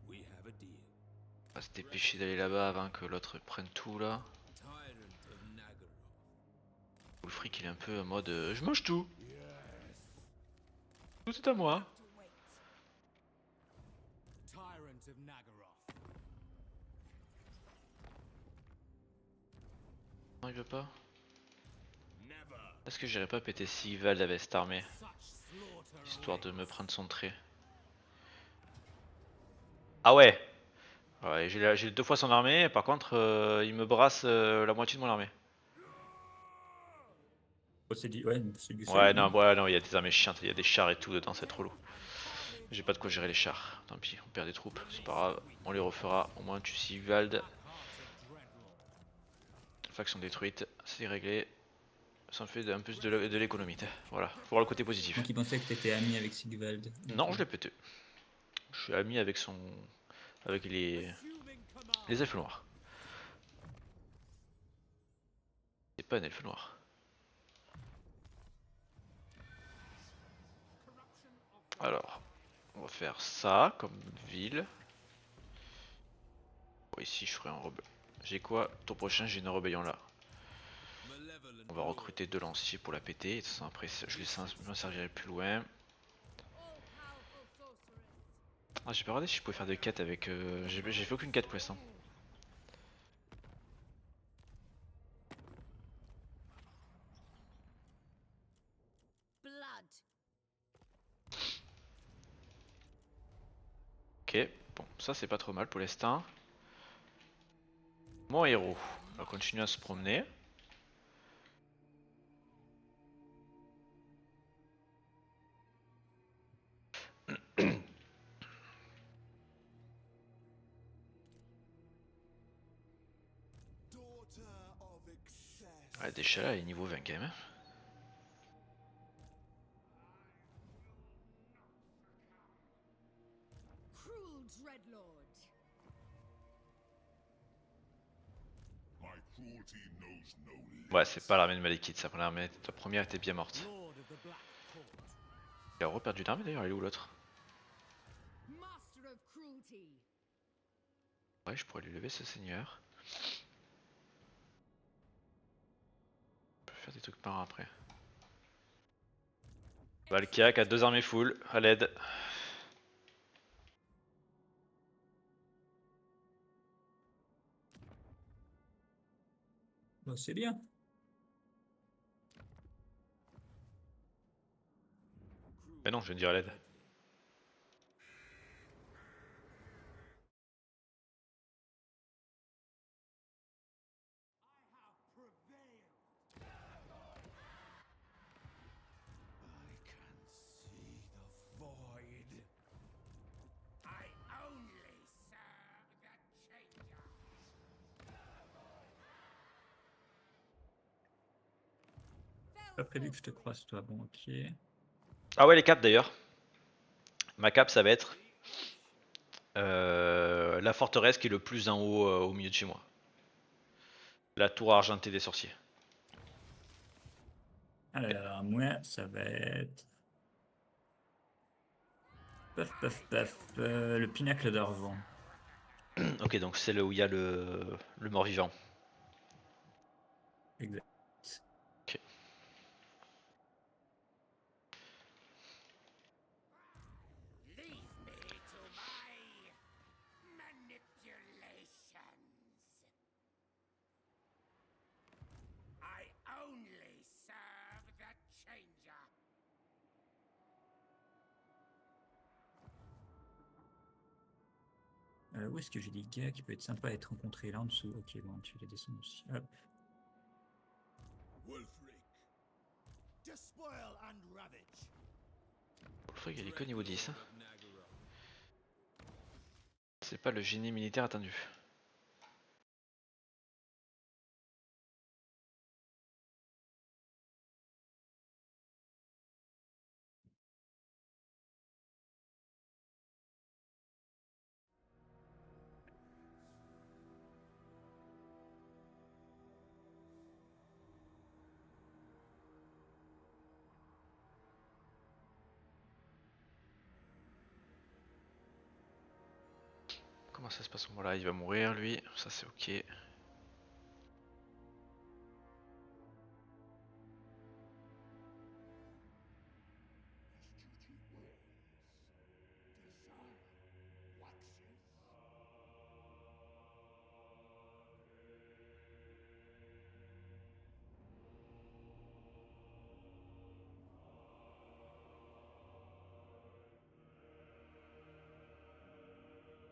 We have a deal. On va se dépêcher d'aller là-bas avant que l'autre prenne tout là. Tyrant of Nagara. Le fric il est un peu en mode je mange tout. Tout est à moi. Tyrant of Nagaroth. Non il veut pas. Never. Est-ce que j'irais pas péter Sigvald avec cette armée? Such slaughter Histoire de awaits. me prendre son trait. Ah ouais. Ouais, j'ai 2 fois son armée, par contre il me brasse la moitié de mon armée. Oh, c'est du... Ouais, c'est du Ouais solide, hein. non, il y a des armées chiantes, il y a des chars et tout dedans, c'est trop lourd. J'ai pas de quoi gérer les chars, tant pis, on perd des troupes, c'est pas grave, on les refera, au moins tu Sigvald, Heart of Dreadlord. faction détruite, c'est réglé, ça me fait un peu de l'économie, voilà, faut voir le côté positif. Moi qui pensais que t'étais ami avec Sigvald. Non, je l'ai pété, je suis ami avec avec les Assuming command. elfes noirs. C'est pas un elfe noir. Alors, on va faire ça comme ville. Bon, ici je ferai un rebelle. J'ai quoi? Tour prochain j'ai une rébellion là. Malevolent On va lord. recruter 2 lanciers pour la péter. Et de toute façon, après je m'en servirai plus loin. All-powerful sorceress. Ah j'ai pas regardé si je pouvais faire des quêtes avec... J'ai fait aucune quête pour l'instant. Blood. Ok, bon ça c'est pas trop mal pour l'instant. Mon héros va continuer à se promener. Daughter of excess. Ouais, déjà là il est niveau 20 quand même. Cruel Dreadlord. My cruelty knows no limits. Ouais c'est pas l'armée de Malekith, ta première était bien morte. Lord of the Black Court. Il a reperdu d'armée d'ailleurs, elle est où l'autre? Master of cruelty. Ouais je pourrais lui lever ce seigneur. On peut faire des trucs marrants après. Valkiak a 2 armées full, à l'aide. Bah, c'est bien. Mais non, je viens de dire à l'aide. I can see the void. I only serve the changer. Pas prévu que je te croise, toi. Bon, ok. Ah ouais, les caps d'ailleurs. Ma cap, ça va être la forteresse qui est le plus en haut au milieu de chez moi. La tour argentée des sorciers. Alors, moi, ça va être... Paf, paf, paf. Le pinacle d'Arvon. Ok, donc c'est là où il y a le mort-vivant. Exact. Ok. Leave me to my manipulations. Où est-ce que j'ai des gars qui peuvent être sympas à être rencontrés là en dessous? Ok, bon, tu les descends aussi. Hop. Wulfric. Despoil and ravage. Wolfric il est que niveau 10. Hein. C'est pas le génie militaire attendu. Comment ça se passe? Voilà, il va mourir lui, ça c'est ok.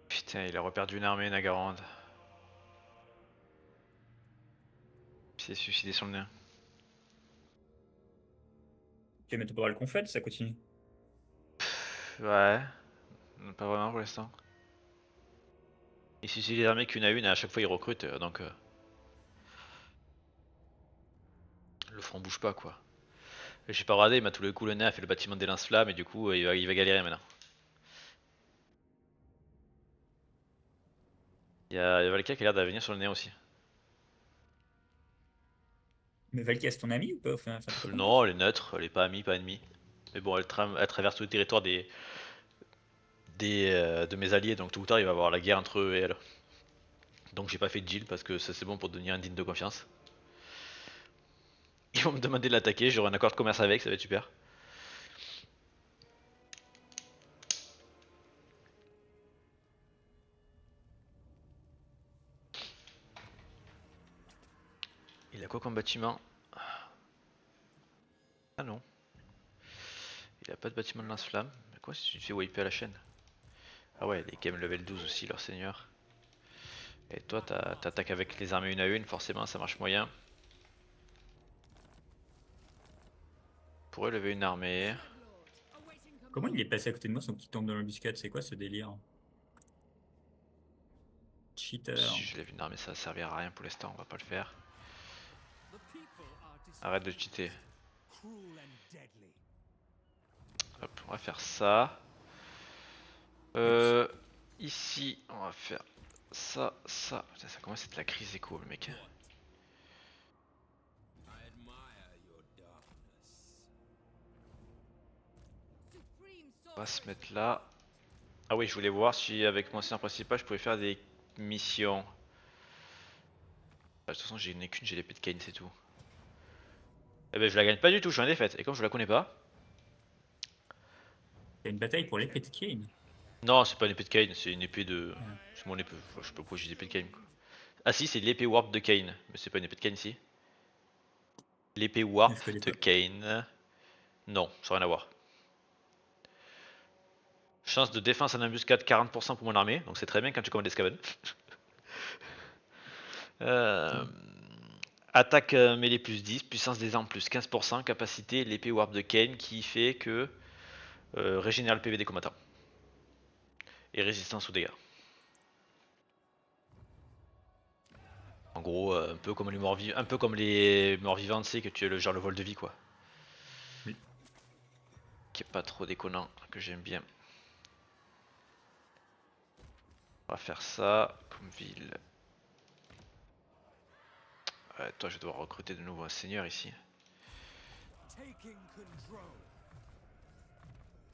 Putain, il a reperdu une armée, Nagarand. Puis il s'est suicidé sur le nez. Ok, mais t'as pas voir le qu'on fait, ça continue. Ouais, pas vraiment pour l'instant. Il suicide les armées qu'une à une et à chaque fois il recrute, donc le front bouge pas quoi. J'ai pas regardé, il m'a tout le coup le nez, a fait le bâtiment des lance-flammes et du coup il va galérer maintenant. Il y a Valka qui a l'air d'avenir sur le nez aussi. Mais Valkia, c'est ton ami ou pas? Enfin, t'es copain avec? Non, elle est neutre, elle est pas amie, pas ennemie. Mais bon, elle traverse tout le territoire de mes alliés, donc tôt ou tard il va y avoir la guerre entre eux et elle. Donc j'ai pas fait de deal parce que ça c'est bon pour devenir un digne de confiance. Ils vont me demander de l'attaquer, j'aurai un accord de commerce avec, ça va être super. Il a quoi comme bâtiment? Ah non. Il a pas de bâtiment de lance-flamme. Mais quoi si tu te fais wiper à la chaîne? Ah ouais, les game level 12 aussi, leur seigneur. Et toi t'attaques avec les armées une à une, forcément ça marche moyen. Pourrait lever une armée. Comment il est passé à côté de moi sans qu'il tombe dans l'embuscade? C'est quoi ce délire? Cheater. Si je lève une armée ça servira à rien pour l'instant, on va pas le faire. The people are Arrête de cheater. cruel and deadly. Hop, on va faire ça. Euh, Ici, on va faire ça, ça. Putain, ça commence à être la crise éco, le mec. On va se mettre là. Ah oui, je voulais voir si avec mon seigneur principal, je pouvais faire des missions. Ah, de toute façon, j'ai qu'une, j'ai l'épée de Kane, c'est tout. Eh ben, je la gagne pas du tout, je suis en défaite. Et comme je la connais pas. T'as une bataille pour l'épée de Kane. Non, c'est pas une épée de Kane, c'est une épée de. Ah. C'est mon épée. Enfin, je sais pas pourquoi j'ai l'épée de Kane. Quoi. Ah si, c'est l'épée warp de Kane. Mais c'est pas une épée de Kane ici. L'épée warp Je connais de pas. Kane. Non, ça n'a rien à voir. Chance de défense en embuscade 40% pour mon armée, donc c'est très bien quand tu commandes des Skaven. euh, Attaque mêlée plus 10, puissance des armes plus 15%, capacité l'épée warp de Kane qui fait que régénère le PV des combattants. Et résistance aux dégâts. En gros, un peu comme les morts vivants, tu sais que tu es le genre le vol de vie quoi. Oui. Qui est pas trop déconnant, que j'aime bien. On va faire ça comme ville. Ouais, toi je vais devoir recruter de nouveau un seigneur ici. Taking control.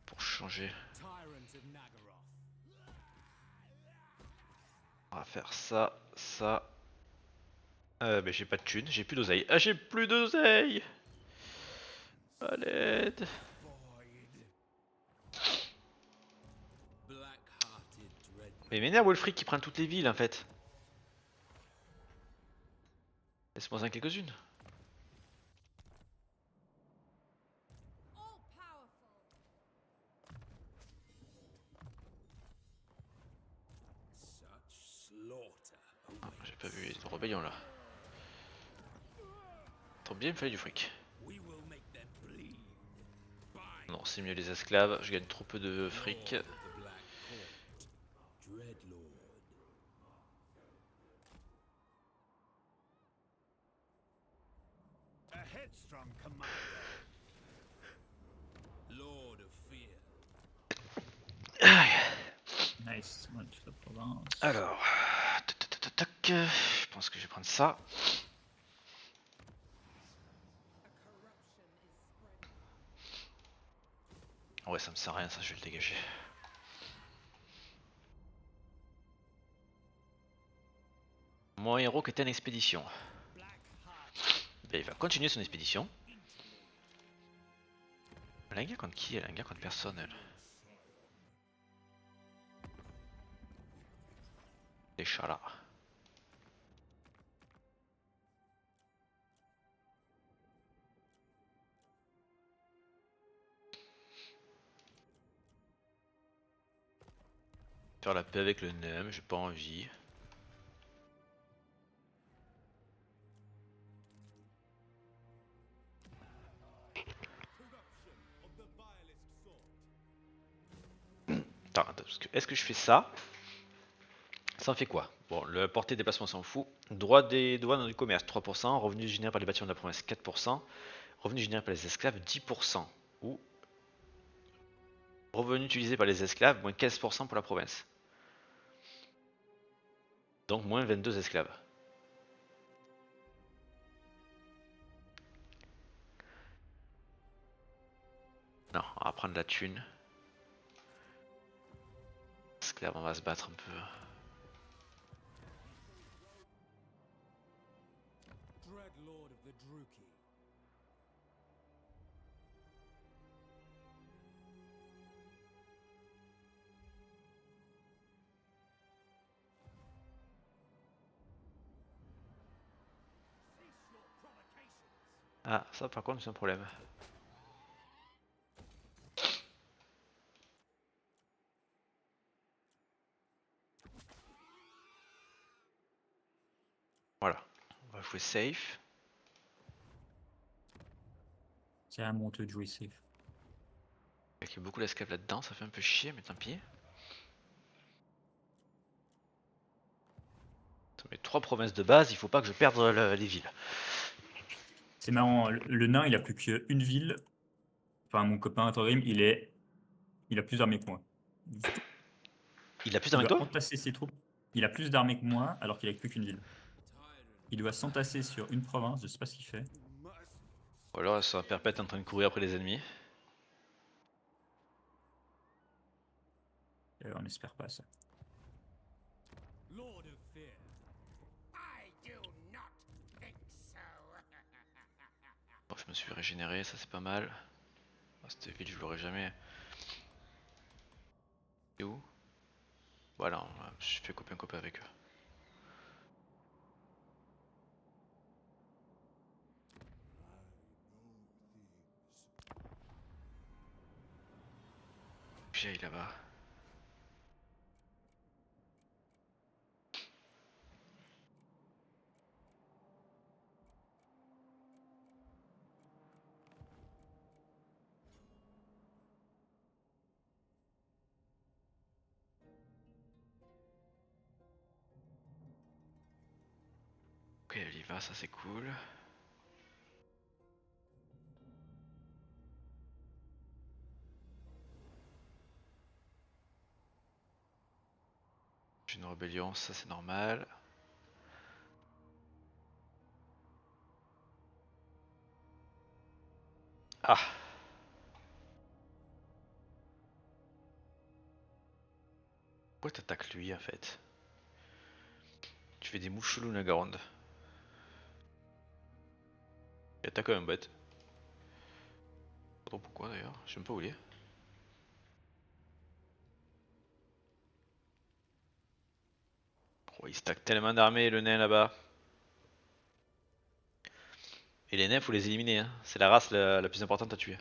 Pour changer. Tyrant of Nagaroth. On va faire ça, ça. Mais j'ai pas de thunes, j'ai plus d'oseille. Ah j'ai plus d'oseille. À l'aide. Mais il m'énerve Wolfric qui prend toutes les villes en fait. Laisse-moi en quelques-unes. All powerful. pas vu les rébellions là. Trop bien, il me fallait du fric. We will make them bleed. Non, c'est mieux les esclaves, je gagne trop peu de fric. Lord of the Black Court, Dreadlord. A headstrong commander. Lord of Fear. Nice, moi toute la province. Alors, tac, tac, tac, tac, je pense que je vais prendre ça. Ouais, ça me sert à rien, ça je vais le dégager. Mon héros qui était en expédition. Ben, il va continuer son expédition. Elle a un gars contre qui? Elle a un gars contre personne, elle. Les chats là. Faire la paix avec le NEM, j'ai pas envie. Attends, parce que est-ce que je fais ça? Ça en fait quoi? Bon, le portée de déplacement s'en fout. Droit des douanes du commerce 3%, revenus générés par les bâtiments de la province 4%, revenus générés par les esclaves 10%. Ou revenus utilisés par les esclaves moins 15% pour la province. Donc moins 22 esclaves. Non, on va prendre la thune. Esclaves, on va se battre un peu. Dreadlord of the Druki. Ah, ça par contre c'est un problème. Voilà, on va jouer safe. C'est à mon de jouer safe. Il y a beaucoup d'esclaves là-dedans, ça fait un peu chier, mais tant pis. Ça met 3 provinces de base, il faut pas que je perde les villes. C'est marrant, le nain il a plus qu'une ville. Enfin, mon copain Thorim, il a plus d'armées que moi. Il a plus Il d'armées que doit toi? entasser ses troupes. Il a plus d'armées que moi alors qu'il a plus qu'une ville. Il doit s'entasser sur une province, je sais pas ce qu'il fait. Ou alors elle sera perpète en train de courir après les ennemis. On espère pas ça. Lord of Fear. I do not think so. Bon, je me suis régénéré, ça c'est pas mal. Ah, cette ville je l'aurais jamais. Et où? Voilà, je fais copain avec eux. Puis j'aille là-bas. Ok, elle y va, ça c'est cool. J'ai une rébellion, ça c'est normal. Ah! Pourquoi t'attaques lui en fait? Tu fais des mouches chelous Nagaronde. Il attaque un bête. Pas trop pourquoi d'ailleurs, je sais même pas où il est. Oh, il stack tellement d'armées le nain là-bas. Et les nains faut les éliminer, hein. C'est la race la plus importante à tuer.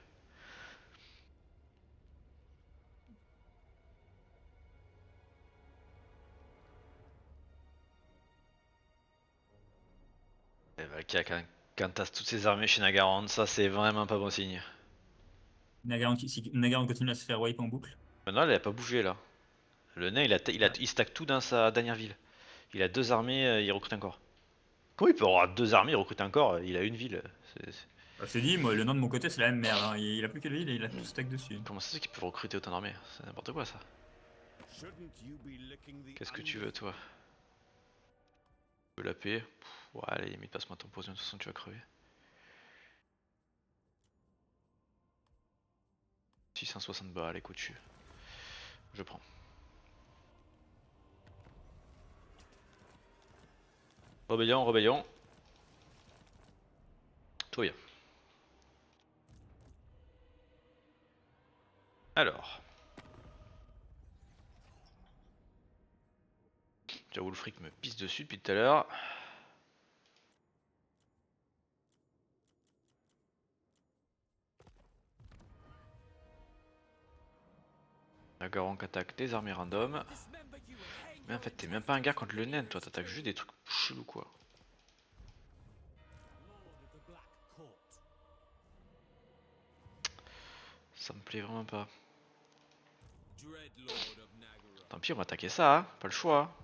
Et Valkia, quand t'as toutes ces armées chez Nagaron, ça c'est vraiment pas bon signe. Si Nagaron continue à se faire wipe en boucle. Maintenant, elle a pas bougé là. Le nain, il stack tout dans sa dernière ville. Il a 2 armées, il recrute encore. Comment il peut avoir 2 armées, il recrute encore? Il a une ville. Bah, je te dis, moi, le nom de mon côté, c'est la même merde. Hein. Il a plus que le ville et il a tout stack dessus. Comment ça se fait qu'ils peuvent recruter autant d'armées? C'est n'importe quoi ça. Shouldn't you be licking the Qu'est-ce que tu under- veux toi? Tu veux la paix? Ouais, allez, limite, passe-moi ton poison, de toute façon tu vas crever. 660 balles, écoute, je prends. Rébellion, rébellion. Tout va bien. Alors. J'avoue, le fric me pisse dessus depuis tout à l'heure. Nagaron qui attaque des armées random. Mais en fait, t'es même pas un gars contre le nain, toi, t'attaques juste des trucs chelous quoi. Lord of the Black Court. Ça me plaît vraiment pas. Dreadlord of Nagara. Tant pis, on va attaquer ça, hein, pas le choix.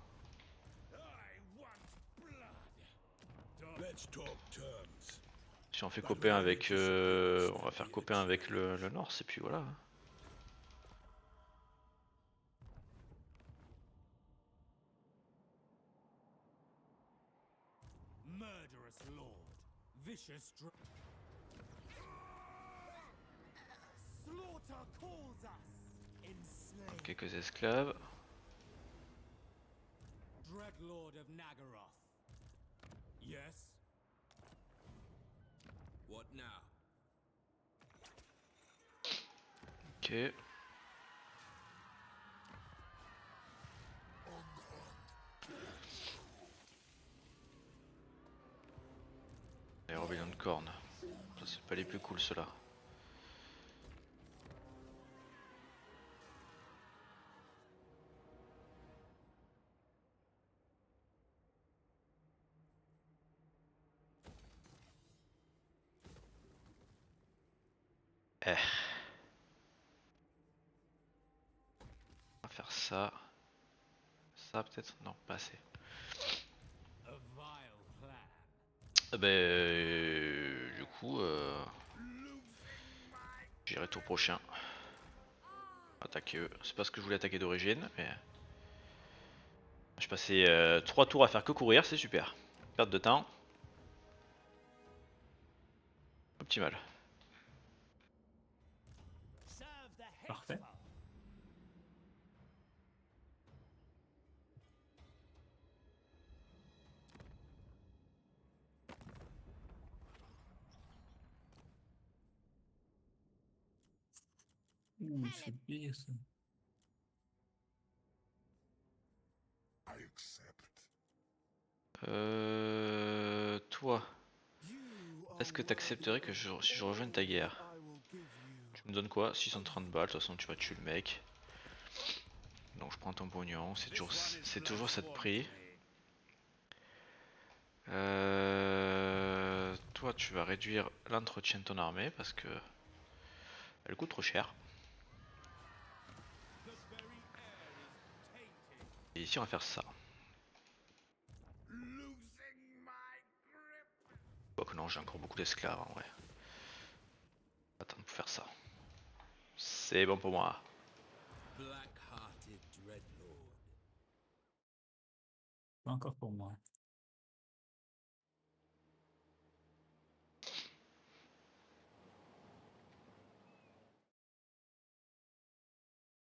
I want blood. Let's talk terms. Si on fait copain avec, on va faire copain avec le Norse et puis voilà. Murderous lord. Vicious Slaughter calls us. Enslaved. Quelques esclaves. Dreadlord of Nagaroth. Yes. What now? Ok. Les rébellions de cornes. Ça c'est pas les plus cool ceux-là. On va faire ça. Ça peut-être? Non, pas assez. A vile plan. Du coup, j'irai tour prochain. Attaquer eux. C'est pas ce que je voulais attaquer d'origine, mais. Je passais 3 tours à faire que courir, c'est super. Perte de temps. Optimal. Serve the Parfait. hateful. Ouh, c'est pire ça. I accept. Toi, est-ce que t'accepterais que si je rejoigne ta guerre? Tu me donnes quoi? 630 balles, de toute façon tu vas tuer le mec. Donc je prends ton pognon, c'est toujours cette prix. Toi tu vas réduire l'entretien de ton armée parce que elle coûte trop cher. Et ici on va faire ça. Quoique non, j'ai encore beaucoup d'esclaves en vrai. Attends pour faire ça. C'est bon pour moi. Black-hearted Dreadlord. Pas encore pour moi.